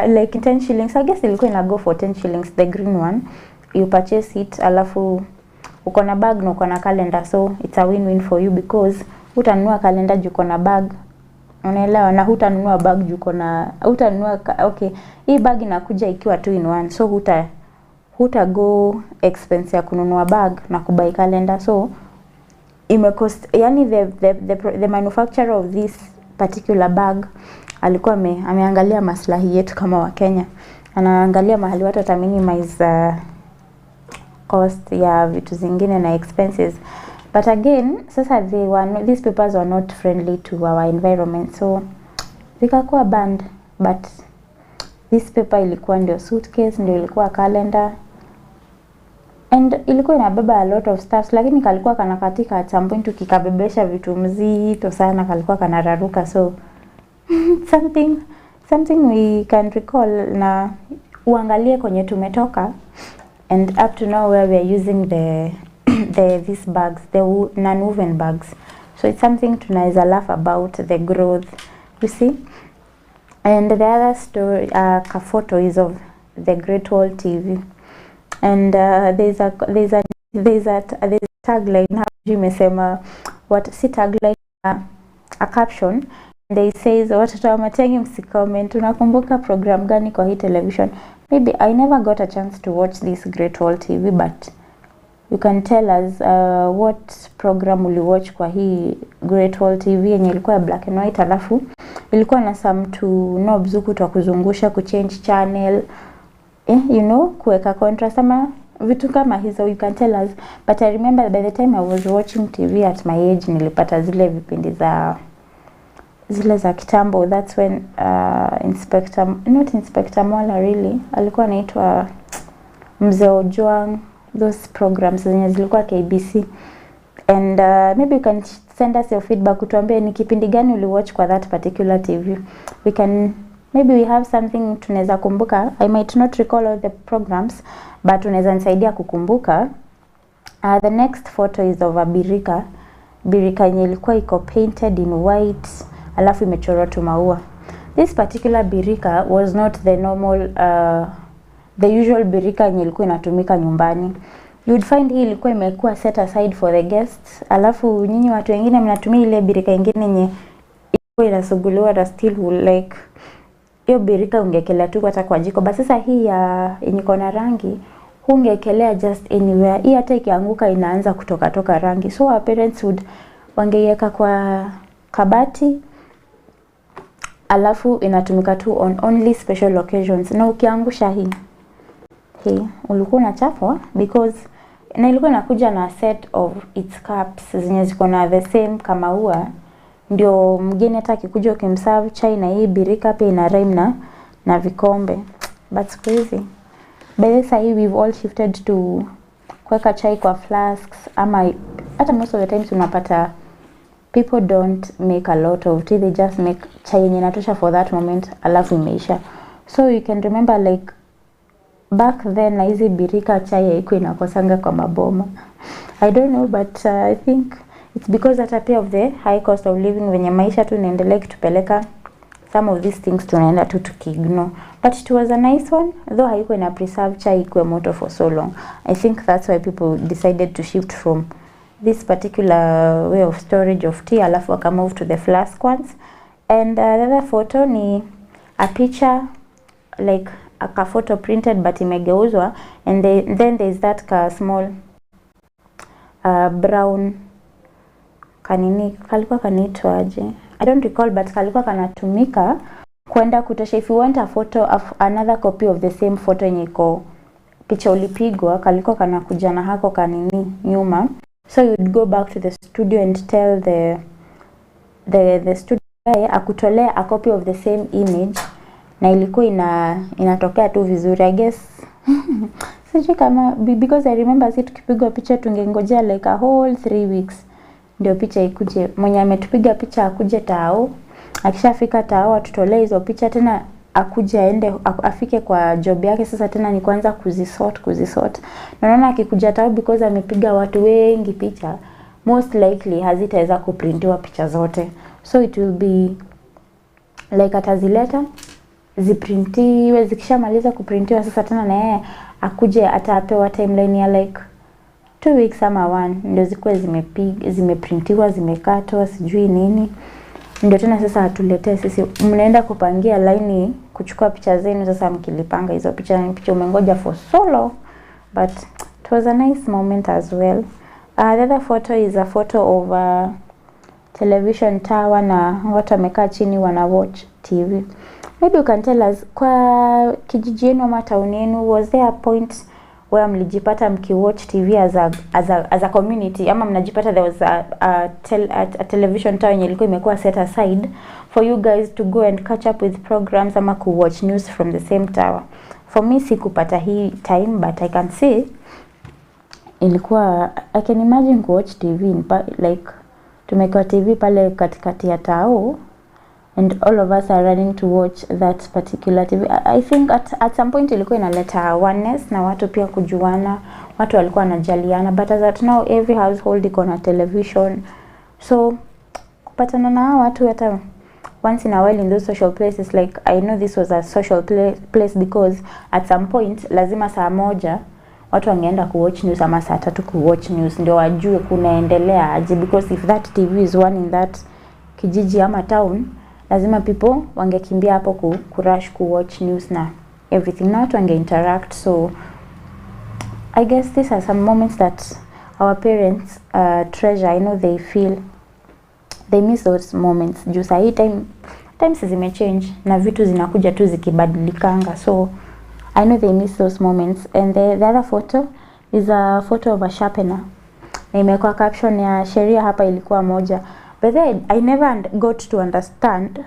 like 10 shillings. I guess ilikuwa ina go for 10 shillings, the green one. You purchase it, alafu uko na bag na uko na calendar, so it's a win-win for you, because utanunua calendar juu uko na bag, unaelewa, na hutanunua bag juu uko na okay, hii bag inakuja ikiwa 2 in 1, so huta go expense ya kununua bag na kubuy calendar. So imecost, yani the manufacturer of this particular bag alikuwa ameangalia maslahi yetu kama wa Kenya. Anaangalia mahali watu wataminimize cost ya vitu zingine na expenses. But again, sasa these papers were not friendly to our environment, so zikakuwa banned. But this paper ilikuwa ndio suitcase, ndio ilikuwa calendar, and ilikuwa inabeba a lot of stuff, lakini kalikuwa kanakatika at some point, ukikabebesha vitu mzito sana kalikuwa kanararuka. So something we can recall, na uangalie kwenye tumetoka, and up to now where we are using these bags, the non-woven bags. So it's something tunaweza laugh about, the growth, you see. And the other story, photo is of the Great Wall TV, and there's a tagline. How imesema what? Si tagline, a caption. They says watoto wa Matiang'i msicomment, unakumbuka program gani kwa hii television? Maybe I never got a chance to watch this Great Wall TV, but you can tell us what program uli watch kwa hii Great Wall TV yenye ilikuwa ya black and white, alafu ilikuwa na some to knobs huku twa kuzungusha, kuchange channel, you know, kuweka contrast ama vitu kama hizo. You can tell us. But I remember by the time I was watching TV at my age, nilipata zile vipindi zile za kitambo. That's when not Inspector Mwala really, alikuwa anaitwa Mzee Ojwang, those programs zenye zilikuwa KBC. And maybe you can send us your feedback, utuambie ni kipindi gani uli watch kwa that particular TV. Maybe we have something tunaweza kumbuka. I might not recall all the programs, but unaweza nisaidia kukumbuka. The next photo is of a birika yenye ilikuwa iko painted in white, alafu imechorwa tu maua. This particular birika was not the normal the usual birika yenye ilikuwa inatumika nyumbani. You'd find hii ilikuwa imekuwa set aside for the guests, alafu nyinyi watu wengine mnatumia ile birika nyingine yenye ilikuwa inasuguliwa na steel wool. Like hiyo birika ungekelea tu hata kwa jiko. Basi sasa hii yenye iko na rangi ungekelea just anywhere. Hii hata ikianguka inaanza kutoka rangi. So our parents wangeiweka kwa kabati, alafu inatumika tu on only special occasions. Na ukiangusha hii ulikuwa unachapwa, because na ilikuwa inakuja na set of its cups zenye ziko na the same kama ua, ndio mgeni hata akikuja ukimserve chai na hii birika pia ina rhyme na vikombe. But siku hizi by this time we've all shifted to kuweka chai kwa flasks, ama hata most of the times unapata people don't make a lot of tea, they just make chai yenye inatosha for that moment alafu imeisha. So you can remember like back then na hizi birika chai haikuwa inakosanga kwa maboma. I don't know, but I think it's because hata pia of the high cost of living, venye maisha tu inaendelea kutupeleka some of these things tunaenda tu tukiignore. But it was a nice one, though haikuwa ina preserve chai ikuwe moto for so long. I think that's why people decided to shift from this particular way of storage of tea, alafu waka move to the flask ones. And the other photo ni a picture, like a photo printed but imegeuzwa, and then there's that small brown kanini, kalikuwa kanaitwa aje, I don't recall, but kalikuwa kanatumika kwenda kutosha. If you want a photo of another copy of the same photo yenye iko picha ulipigwa, kalikuwa kanakuja na hako kanini nyuma. So you'd go back to the studio and tell the studio guy akutolea a copy of the same image, na ilikuwa inatokea tu vizuri, I guess. Sijui kama, because I remember tukipigwa picha tungengojea like a whole 3 weeks ndio picha ikuje. Mwenye ametupiga picha akuje tao, akishafika tao atutolee hizo picha tena, akuje aende afike kwa job yake. Sasa tena ni kuanza kuzisort. Naona akikuja tao, because amepiga watu wengi picha, most likely hazitaweza kuprintiwa picha zote. So it will be like atazileta ziprintiwe, zikishamaliza kuprintiwa sasa tena na yeye akuje atapewa timeline ya like 2 weeks ama 1 ndio zikuwe zimeprintiwa, zimekatwa, sijui nini. Ndio tena sasa atuletee sisi, mnaenda kupangia line kuchukua picha zenu. Sasa mkilipanga hizo picha umengoja for so long, but it was a nice moment as well. The other photo is a photo of a television tower na watu wamekaa chini wana watch TV. Maybe you can tell us, kwa kijiji yenu ama town yenu, was there a point where mlijipata mkiwatch TV as a community, ama mnajipata there was a television tower yenye ilikuwa imekuwa set aside for you guys to go and catch up with programs ama ku watch news from the same tower? For me sikupata hii time, but I can say ilikuwa, I can imagine ku watch TV like tumekuwa TV pale katikati ya tao, and all of us are running to watch that particular TV. I think at some point ilikuwa inaleta oneness na watu pia kujuana, watu walikuwa wanajaliana. But as at now every household iko na television, so kupatana na watu hata once in a while in those social places, like I know this was a social place because at some point lazima saa moja watu wangeenda kuwatch news ama saa 3 kuwatch news ndio wajue kunaendelea aje, because if that TV is one in that kijiji ama town, lazima people wangekimbia hapo kurush kuwatch news na everything, na watu wange interact. So I guess these are some moments that our parents treasure. I know they feel they miss those moments. Juu sahi times zimechange na vitu zinakuja tu zikibadilikanga. So I know they miss those moments. And the other photo is a photo of a sharpener. Na imekuwa caption ya sheria hapa ilikuwa moja. But then I never got to understand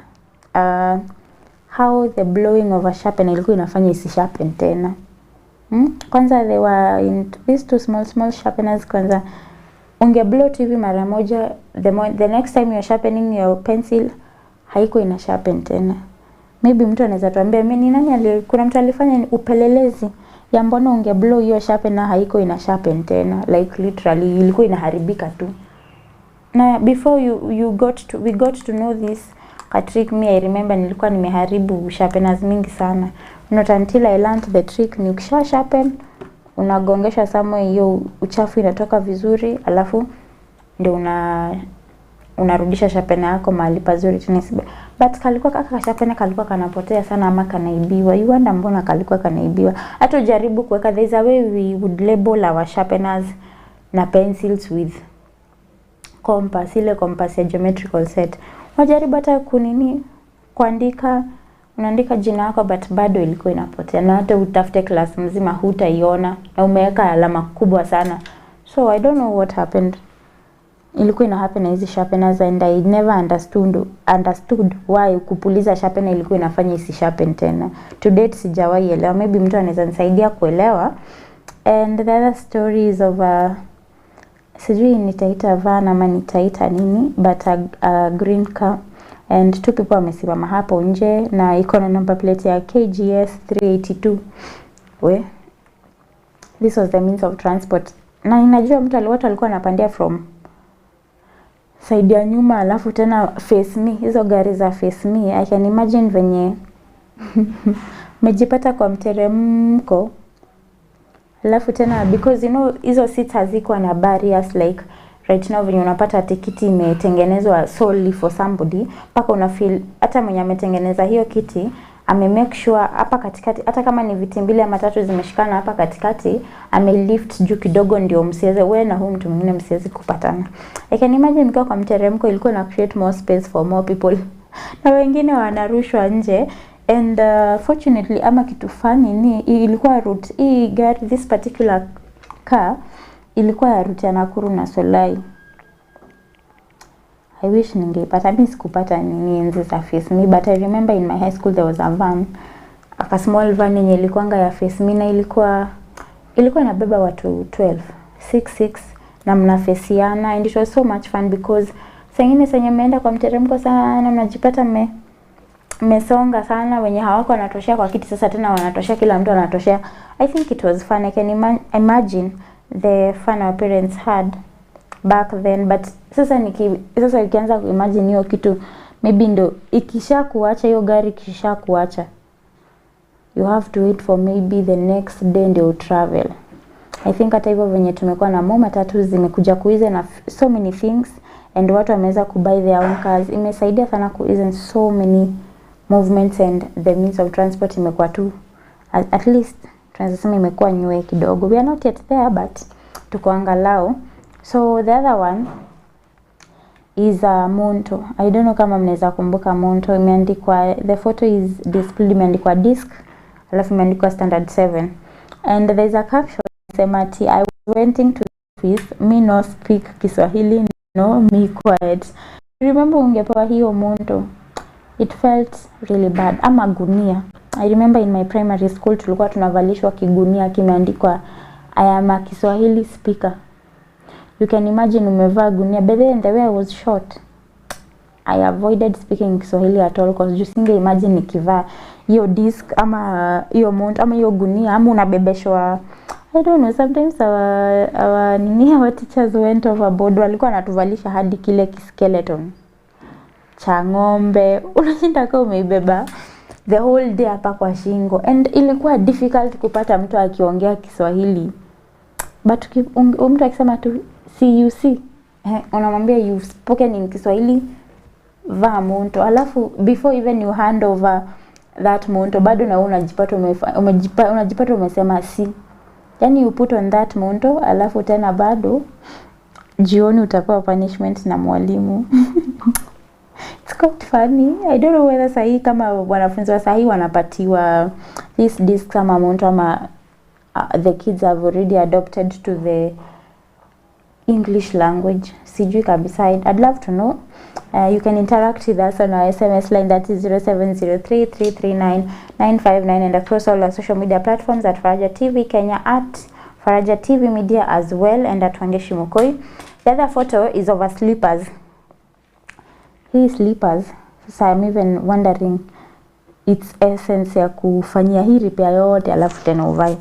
how the blowing of a sharpener ilikuwa inafanya isisharpen tena. Kwanza they were in these two small sharpeners. Kwanza unge blow tu hivi mara moja, the next time you're sharpening your pencil haiko ina sharpen tena. Maybe mtu anaweza tuambia mimi nani kuna mtu alifanya upelelezi ya mbona unge blow hiyo sharpener haiko ina sharpen tena, like literally ilikuwa inaharibika tu. Na before we got to know this trick, me I remember nilikuwa nimeharibu sharpeners mingi sana. Not until I learned the trick, ni ukisha sharpen unagongesha somewhere, hiyo uchafu inatoka vizuri, alafu ndio unarudisha sharpener yako mahali pazuri tena. But kalikuwa kaka sharpener kalikuwa kanapotea sana ama kanaibiwa. You wonder mbona kalikuwa kanaibiwa. Hata ujaribu kuweka, there's a way we would label our sharpeners na pencils with compass, ile compass ya geometrical set. Wajaribu hata kuandika, unaandika jina lako but bado ilikuwa inapotea, na hata utafute class mzima hutaiona na umeweka alama kubwa sana. So I don't know what happened. Ilikuwa ina happen na hizi sharpeners, and I never understood why kupuliza sharpener ilikuwa inafanya isi sharpen tena. To date sijawahi elewa. Maybe mtu anaweza nisaidia kuelewa. And the other stories of sijui nitaita van ama nitaita nini, but a green car and two people wamesimama hapo nje na iko na number plate ya KGS 382. This was the means of transport. Na ninajua mtu alikuwa anapandia from side ya nyuma, alafu tena face me, hizo gari za face me. I can imagine venye mejipata kwa mteremko, alafu tena because you know hizo seats hazikuwa na barriers like right now venye unapata tikiti imetengenezwa solely for somebody, paka una feel hata mwenye ametengeneza hiyo kiti make sure hapa katikati, hata kama ni viti mbili ama tatu zimeshikana hapa katikati, lift juu kidogo ndio msiweze wewe na huyu mtu mwingine msiweze kupatana. I can imagine mkiwa kwa mteremko ilikuwa na create more space for more people na wengine wanarushwa nje. And fortunately ama kitu funny ni ilikuwa route hii gari, this particular car ilikuwa ya route ya Nakuru na Solai. I wish ningeipata, mimi sikupata nini enzi za face me, but I remember in my high school there was a van, a small van yenye ilikuanga ya face me, na ilikuwa inabeba watu 6 na mnafesiana, and it was so much fun because sengine senye meenda kwa mteremko sana mnajipata mesonga sana, wenye hawako wanatoshea kwa kiti sasa tena wanatoshea, kila mtu anatoshea. I think it was fun. I can imagine the fun our parents had back then, but sasa nikianza kuimagine hiyo kitu, maybe ndo ikisha kuacha hiyo gari, kisha kuacha you have to wait for maybe the next day ndio travel. I think hata hivyo venye tumekuwa na matatu zimekuja kuize na so many things, and watu wameweza kubuy their own cars, imesaidia sana kuize so many movements, and the means of transport imekuwa tu at least tunasema imekuwa nywe kidogo. We are not yet there, but tuko angalau. So the other one is Monto. I don't know kama mnaweza kumbuka Monto. Imeandikwa, the photo is displayed, imeandikwa disc, alafu imeandikwa standard 7, and there is a caption semati, I went to office, me no speak Kiswahili, no me quiet. Remember ungepewa hiyo Monto, it felt really bad. Ama gunia, I remember in my primary school tulikuwa tunavalishwa kigunia kimeandikwa I am a Kiswahili speaker. You can imagine umevaa gunia, but then the way I was short, I avoided speaking Kiswahili at all because you singe imagine nikivaa hiyo disc ama hiyo Monto ama hiyo gunia ama unabebeshwa. I don't know, sometimes our teachers went overboard, walikuwa wanatuvalisha hadi kile skeleton cha ng'ombe, unashinda kama umeibeba the whole day hapa kwa shingo, and ilikuwa difficult kupata mtu akiongea Kiswahili. But mtu akisema tu CUC, unamwambia you've spoken in Kiswahili, vaa Monto. Alafu before even you hand over that Monto, bado na unajipata umesema si. Yani you put on that mondo, alafu tena bado jioni utapewa punishment na mwalimu. It's quite funny. I don't know whether sahi kama wanafunzi wa sahi wanapatiwa this disc kama mondo ama the kids have already adopted to the English language. Sijui kabisa. I'd love to know. You can interact with us on our SMS line, that is 0703339959, and across all our social media platforms at Faraja TV Kenya, at Faraja TV Media as well, and at Wangeshi Mukoi. The other photo is of a slippers. Hii slippers, so I'm even wondering its essence ya kufanyia hii repair yote alafu tena uvae.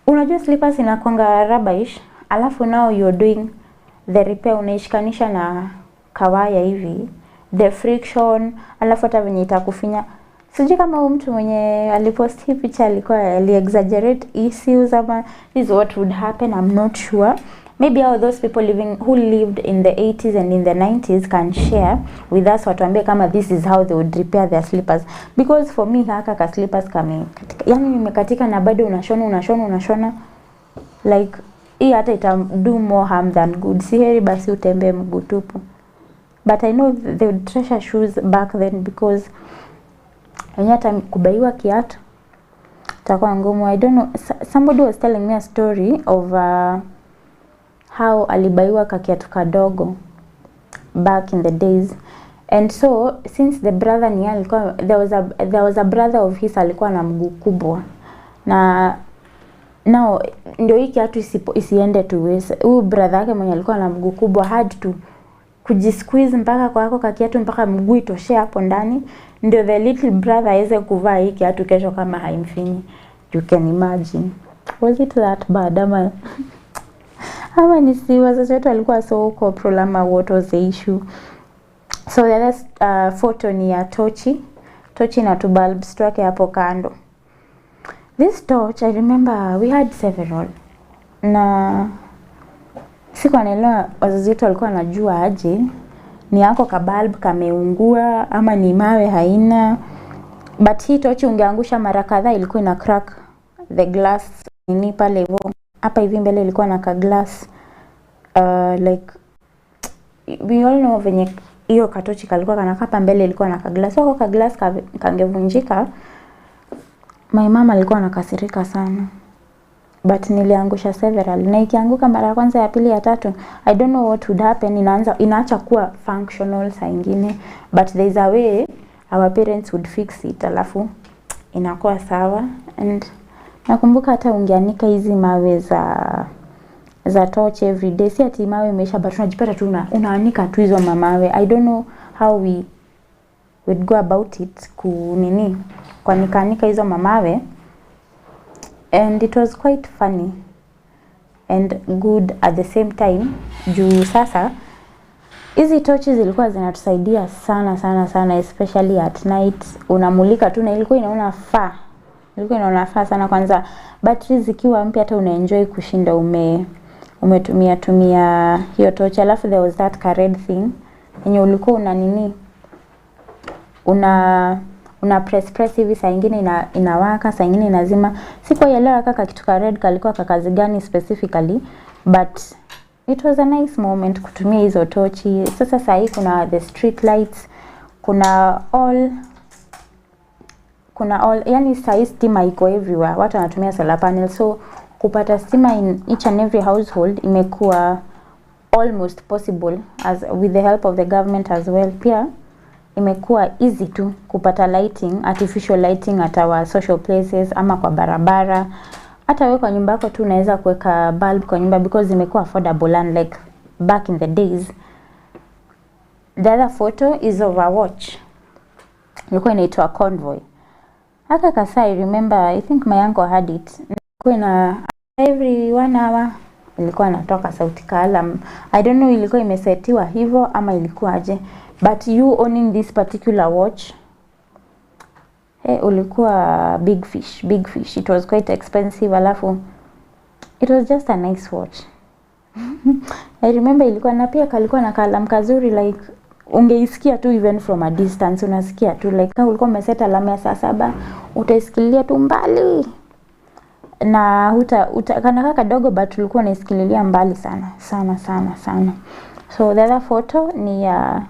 Unajua slippers inakuanga rubbish, alafu now you're doing the repair, unaishikanisha na kawaya hivi, the friction, alafu hata venye itakufinya. Sijui kama huyu mtu mwenye alipost hii picha alikuwa exaggerate issues ama this is what would happen, I'm not sure. Maybe all those people who lived in the 80s and in the 90s can share with us, watuambie kama this is how they would repair their slippers. Because for me haka ka slippers kame yani nimekatika na bado unashona like hii hata ita do more harm than good. Si heri basi utembee mguu tupu. But I know they would treasure shoes back then because hata kubaiwa kiatu itakuwa ngumu. I don't know, somebody was telling me a story of how alibaiwa kakiatu kadogo back in the days. And so since the brother ni alikuwa, there was a brother of his alikuwa na mguu kubwa, na now ndio hii kiatu isiende tu waste. Huyu brother yake mwenye alikuwa na mguu kubwa had to kujisqueeze mpaka kwa yako kakiatu mpaka mguu itoshe hapo ndani, ndio the little brother aweze kuvaa hii kiatu kesho kama haimfinyi. You can imagine. Was it that bad ama ni wazazi wetu walikuwa so corporal ama what was the issue? So the last photo ni ya tochi na two bulbs tuwake hapo kando. This torch, I remember we had several. Na sikuwa naelewa wazazi wetu walikuwa wanajua aje ni yako ka bulb kameungua ama ni mawe haina. But hii tochi ungeangusha mara kadhaa ilikuwa ina crack the glass ni pale hivyo. Hapa hivi mbele ilikuwa na ka glass like we all know venye hiyo katochi kalikuwa kanakapa mbele ilikuwa na ka glass. So ka glass kangevunjika, my mama alikuwa anakasirika sana. But niliangusha several. Na ikianguka mara kwanza ya pili ya tatu, I don't know what would happen. Inaacha kuwa functional saa ingine, but there is a way our parents would fix it, alafu inakuwa sawa. And nakumbuka hata ungeanika hizi mawe za torch every day. Si ati mawe imeisha, but unajipata tu unaanika tu hizo mawe. I don't know how we would go about it kwa nikaanika hizo mawe. And it was quite funny and good at the same time. Juu sasa hizi torches zilikuwa zinatusaidia sana especially at night. Unamulika tu na ilikuwa inaona sana. Kwanza batteries zikiwa mpya hata unaenjoy kushinda umetumia hiyo torch. Alafu there was that red thing yenye ulikuwa una press hivi, saa nyingine inawaka, saa nyingine inazima. Sikuelewa kaka kitu ka red kalikuwa kazi gani specifically, but it was a nice moment kutumia hizo tochi. Sasa saa hii kuna the street lights, kuna all yani saa hii stima iko everywhere. Watu wanatumia solar panel, so kupata stima in each and every household imekuwa almost possible as with the help of the government as well. Pia imekuwa easy tu kupata lighting, artificial lighting at our social places ama kwa barabara. Hata wewe kwa nyumba yako tu unaweza kuweka bulb kwa nyumba because imekuwa affordable, unlike back in the days. The other photo is of a watch. Ilikuwa inaitwa Convoy. Haka kasa I remember, I think my uncle had it. Ilikuwa na every 1 hour ilikuwa inatoka sauti ka alarm. I don't know ilikuwa imesetiwa hivyo ama ilikuwa aje. But you owning this particular watch, ulikuwa big fish. It was quite expensive, alafu it was just a nice watch. I remember ilikuwa na pia kalikuwa na alarm kazuri, like ungeisikia tu even from a distance, unasikia tu like kama ulikuwa umeset alarm ya saa 7 utaisikilia tu mbali. na kana kadogo but tulikuwa naisikililia mbali sana sana sana sana. So the other photo ni ya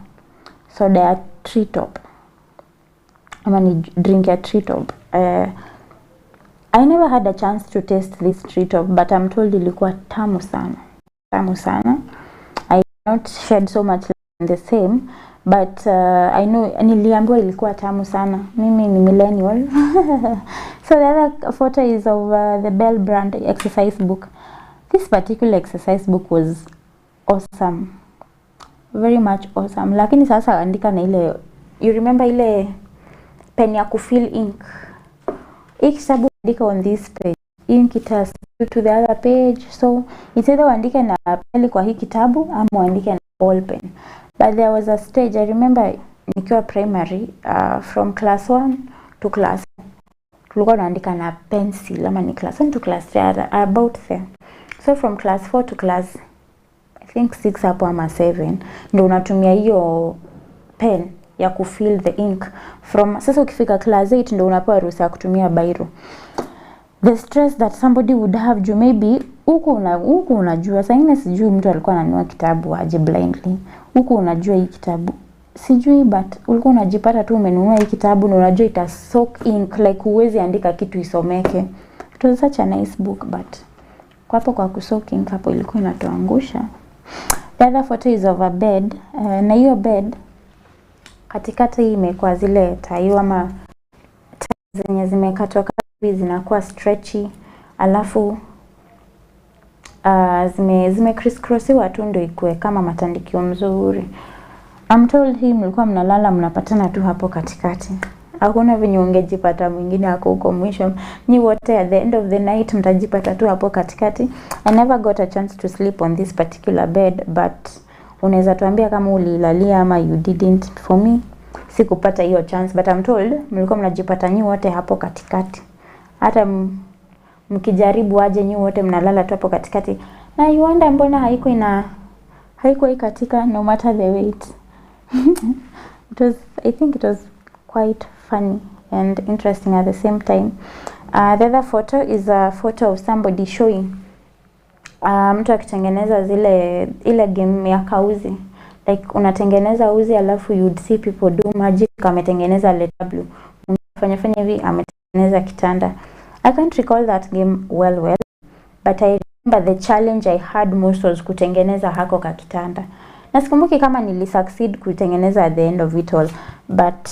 soda ya Treetop ama ni drink ya Treetop. I never had a chance to taste this Treetop, but I'm told ilikuwa tamu sana, tamu sana. I not shed so much in the same, but I know niliambiwa ilikuwa tamu sana. Mimi ni millennial. So the other photo is of the Bell brand exercise book. This particular exercise book was awesome, very much awesome. Lakini sasa andika na ile, you remember ile pen ya kufill ink. Each kitabu andika on this page, ink it has to the other page. So it's either uandike na peli kwa hii kitabu ama uandike na ball pen. But there was a stage, I remember nikiwa primary, from class 1 to class 4, tulikuwa tunaandika na pencil, ama ni class 1 to class 3, about there. So from class 4 to class I think 6 hapo ama 7 ndio unatumia hiyo pen ya kufill the ink. From sasa ukifika class 8 ndio unapewa ruhusa ya kutumia biro. The stress that somebody would have, juu maybe huko unajua saa ingine sijui mtu alikuwa ananunua kitabu aje blindly. Huko unajua hii kitabu sijui, but ulikuwa unajipata tu umenunua hii kitabu na unajua ita soak ink, like huwezi andika kitu isomeke. It was such a nice book, but kwa kusoak ink hapo ilikuwa inatuangusha. The other photo is of a bed. Na hiyo bed katikati imekuwa zile tayo ama zenye zimekatwa zinakuwa stretchy, alafu zime crisscrossiwa tu ndio ikue kama matandikio mzuri. I'm told hii mlikuwa mnalala mnapatana tu hapo katikati. Hakuna venye ungejipata mwingine hapo huko mwisho. Ni wote at the end of the night mtajipata tu hapo katikati. I never got a chance to sleep on this particular bed, but unaweza tuambia kama ulilalia ama you didn't. For me, sikupata hiyo chance, but I'm told mlikuwa mnajipata nyi wote hapo katikati. Hata mkijaribu aje nyi wote mnalala tu hapo katikati. Na you wonder mbona haiko ikatika no matter the weight. I think it was quite funny and interesting at the same time. The other photo is a photo of somebody showing mtu akitengeneza ile game ya kauzi. Like unatengeneza uzi alafu you'd see people do magic, ametengeneza letter blue. Fanya hivi ametengeneza kitanda. I can't recall that game well, but I remember the challenge I had most was kutengeneza hako ka kitanda. Na sikumbuki kama succeed kutengeneza at the end of it all, but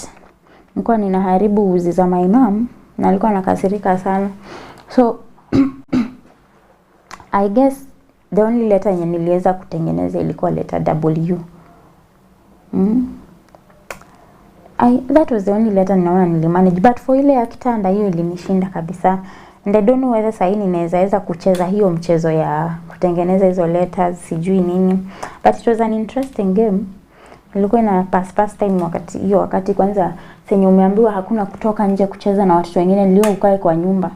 nilikuwa ninaharibu uzi za my mom na alikuwa anakasirika sana. So I guess the only letter yenye niliweza kutengeneza ilikuwa letter W. That was the only letter ninaona nilimanage, but for ile ya kitanda hiyo ilinishinda kabisa. And I don't know whether sasa ninaweza kucheza hiyo mchezo ya kutengeneza hizo letters sijui nini, but it was an interesting game. Ilikuwa ina pass time wakati kwanza senye umeambiwa hakuna kutoka nje kucheza na watoto wengine, nilio ukae kwa nyumba.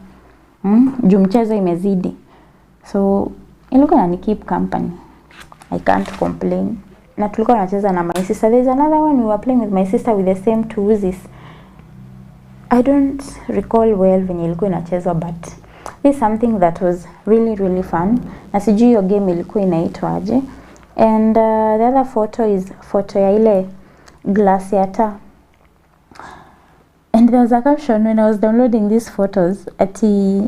Juu mchezo imezidi. So ilikuwa ni keep company. I can't complain. Na tulikuwa tunacheza na my sister. There's another one we were playing with my sister with the same two uzis. I don't recall well when ilikuwa inachezwa, but this is something that was really really fun. Na sijui hiyo game ilikuwa inaitwa aje. And the other photo is photo ya ile glass ya taa. And there was a caption when I was downloading these photos ati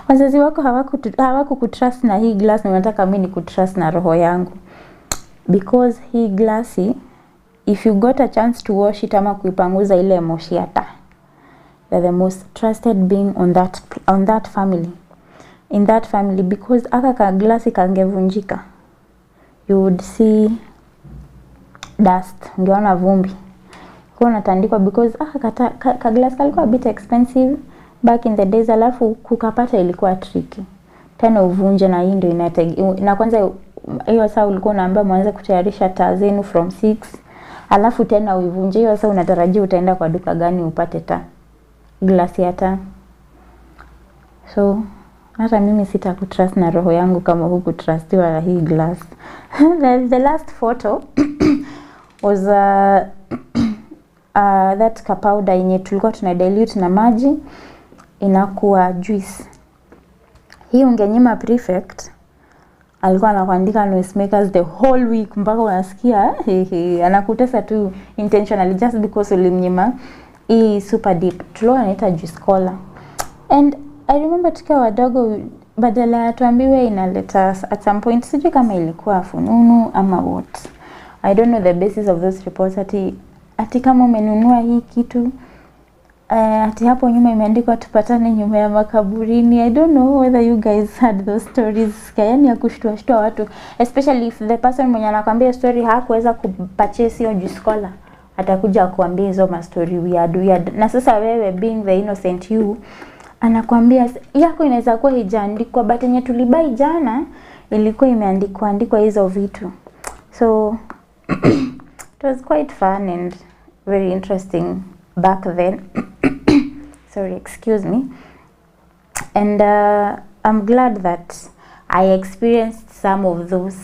wazazi wako hawakukutrust na hii glass na wanataka mimi nikutrust na roho yangu. Because hii glassy, if you got a chance to wash it ama kuipanguza ile moshi ya taa, you're the most trusted being on that family. In that family, because aka ka glassy kangevunjika, you would see dust, ungeona vumbi. Kwa natandikwa because ka glass kalikuwa a bit expensive back in the days, alafu kukapata ilikuwa tricky. Tena uvunje, na hii ndio na kwanza hiyo saa ulikuwa unaambia mwanze kutayarisha taa zenu from 6, alafu tena uivunje. Hiyo saa unatarajia utaenda kwa duka gani upate taa, glass ya taa. So hata mimi sitakutrust na roho yangu kama hukutrustiwa na hii glass. The last photo was that powder yenye tulikuwa tuna dilute na maji inakuwa juice. Hii ungenyima prefect alikuwa anakuandika noisemakers the whole week mpaka unasikia anakutesa tu intentionally just because ulimnyima hii super deep. Tulikuwa anaita juice cola. And I remember tukiwa wadogo badala ya tuambiwe inaleta at some point, sijui kama ilikuwa fununu ama what. I don't know the basis of those reports. Ati kama umenunua hii kitu ati hapo nyuma imeandikwa tupatane nyuma ya makaburini. I don't know whether you guys had those stories. Yani ya kushtua watu, especially if the person mwenye anakuambia story hakuweza kupurchase hiyo juice cola, atakuja kuambia hizo ma story weird. Na sasa wewe being the innocent you, anakuambia yako inaweza kuwa hijaandikwa but yenye tulibai jana ilikuwa imeandikwa hizo vitu. So it was quite fun and very interesting back then. Sorry, excuse me. And I'm glad that I experienced some of those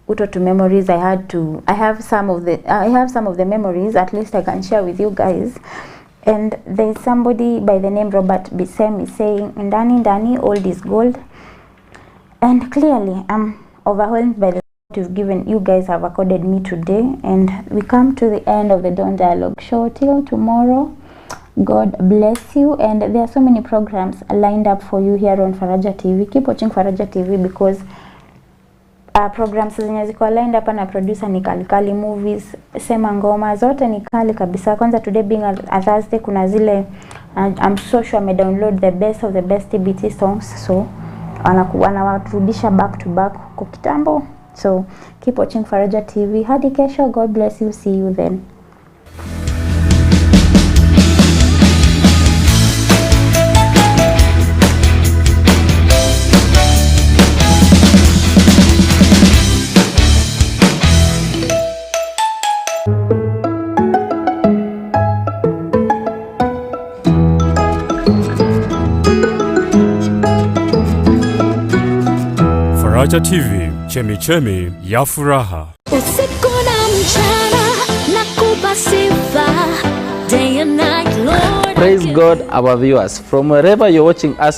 utoto memories. I have some of the memories, at least I can share with you guys. And there's somebody by the name Robert Bisemi saying, Ndani, old is gold. And clearly, I'm overwhelmed by the you guys have accorded me today, and we come to the end of the Dawn Dialogue show. Till tomorrow, God bless you. And there are so many programs lined up for you here on Faraja TV. Keep watching Faraja TV because programs zenye ziko lined up na producer ni Kali Movies, Sema Ngoma, zote ni kali kabisa. Kwanza today being a Thursday, kuna zile I'm so sure I may download the best of the best TBT songs, so wanawarudisha back to back kwa kitambo. So keep watching Faraja TV. Hadi kesho, God bless you. See you then. Faraja TV, chemichemi ya furaha. Usiku na mchana nakupa sifa, day and night, Lord. Praise God, our viewers, from wherever you're watching us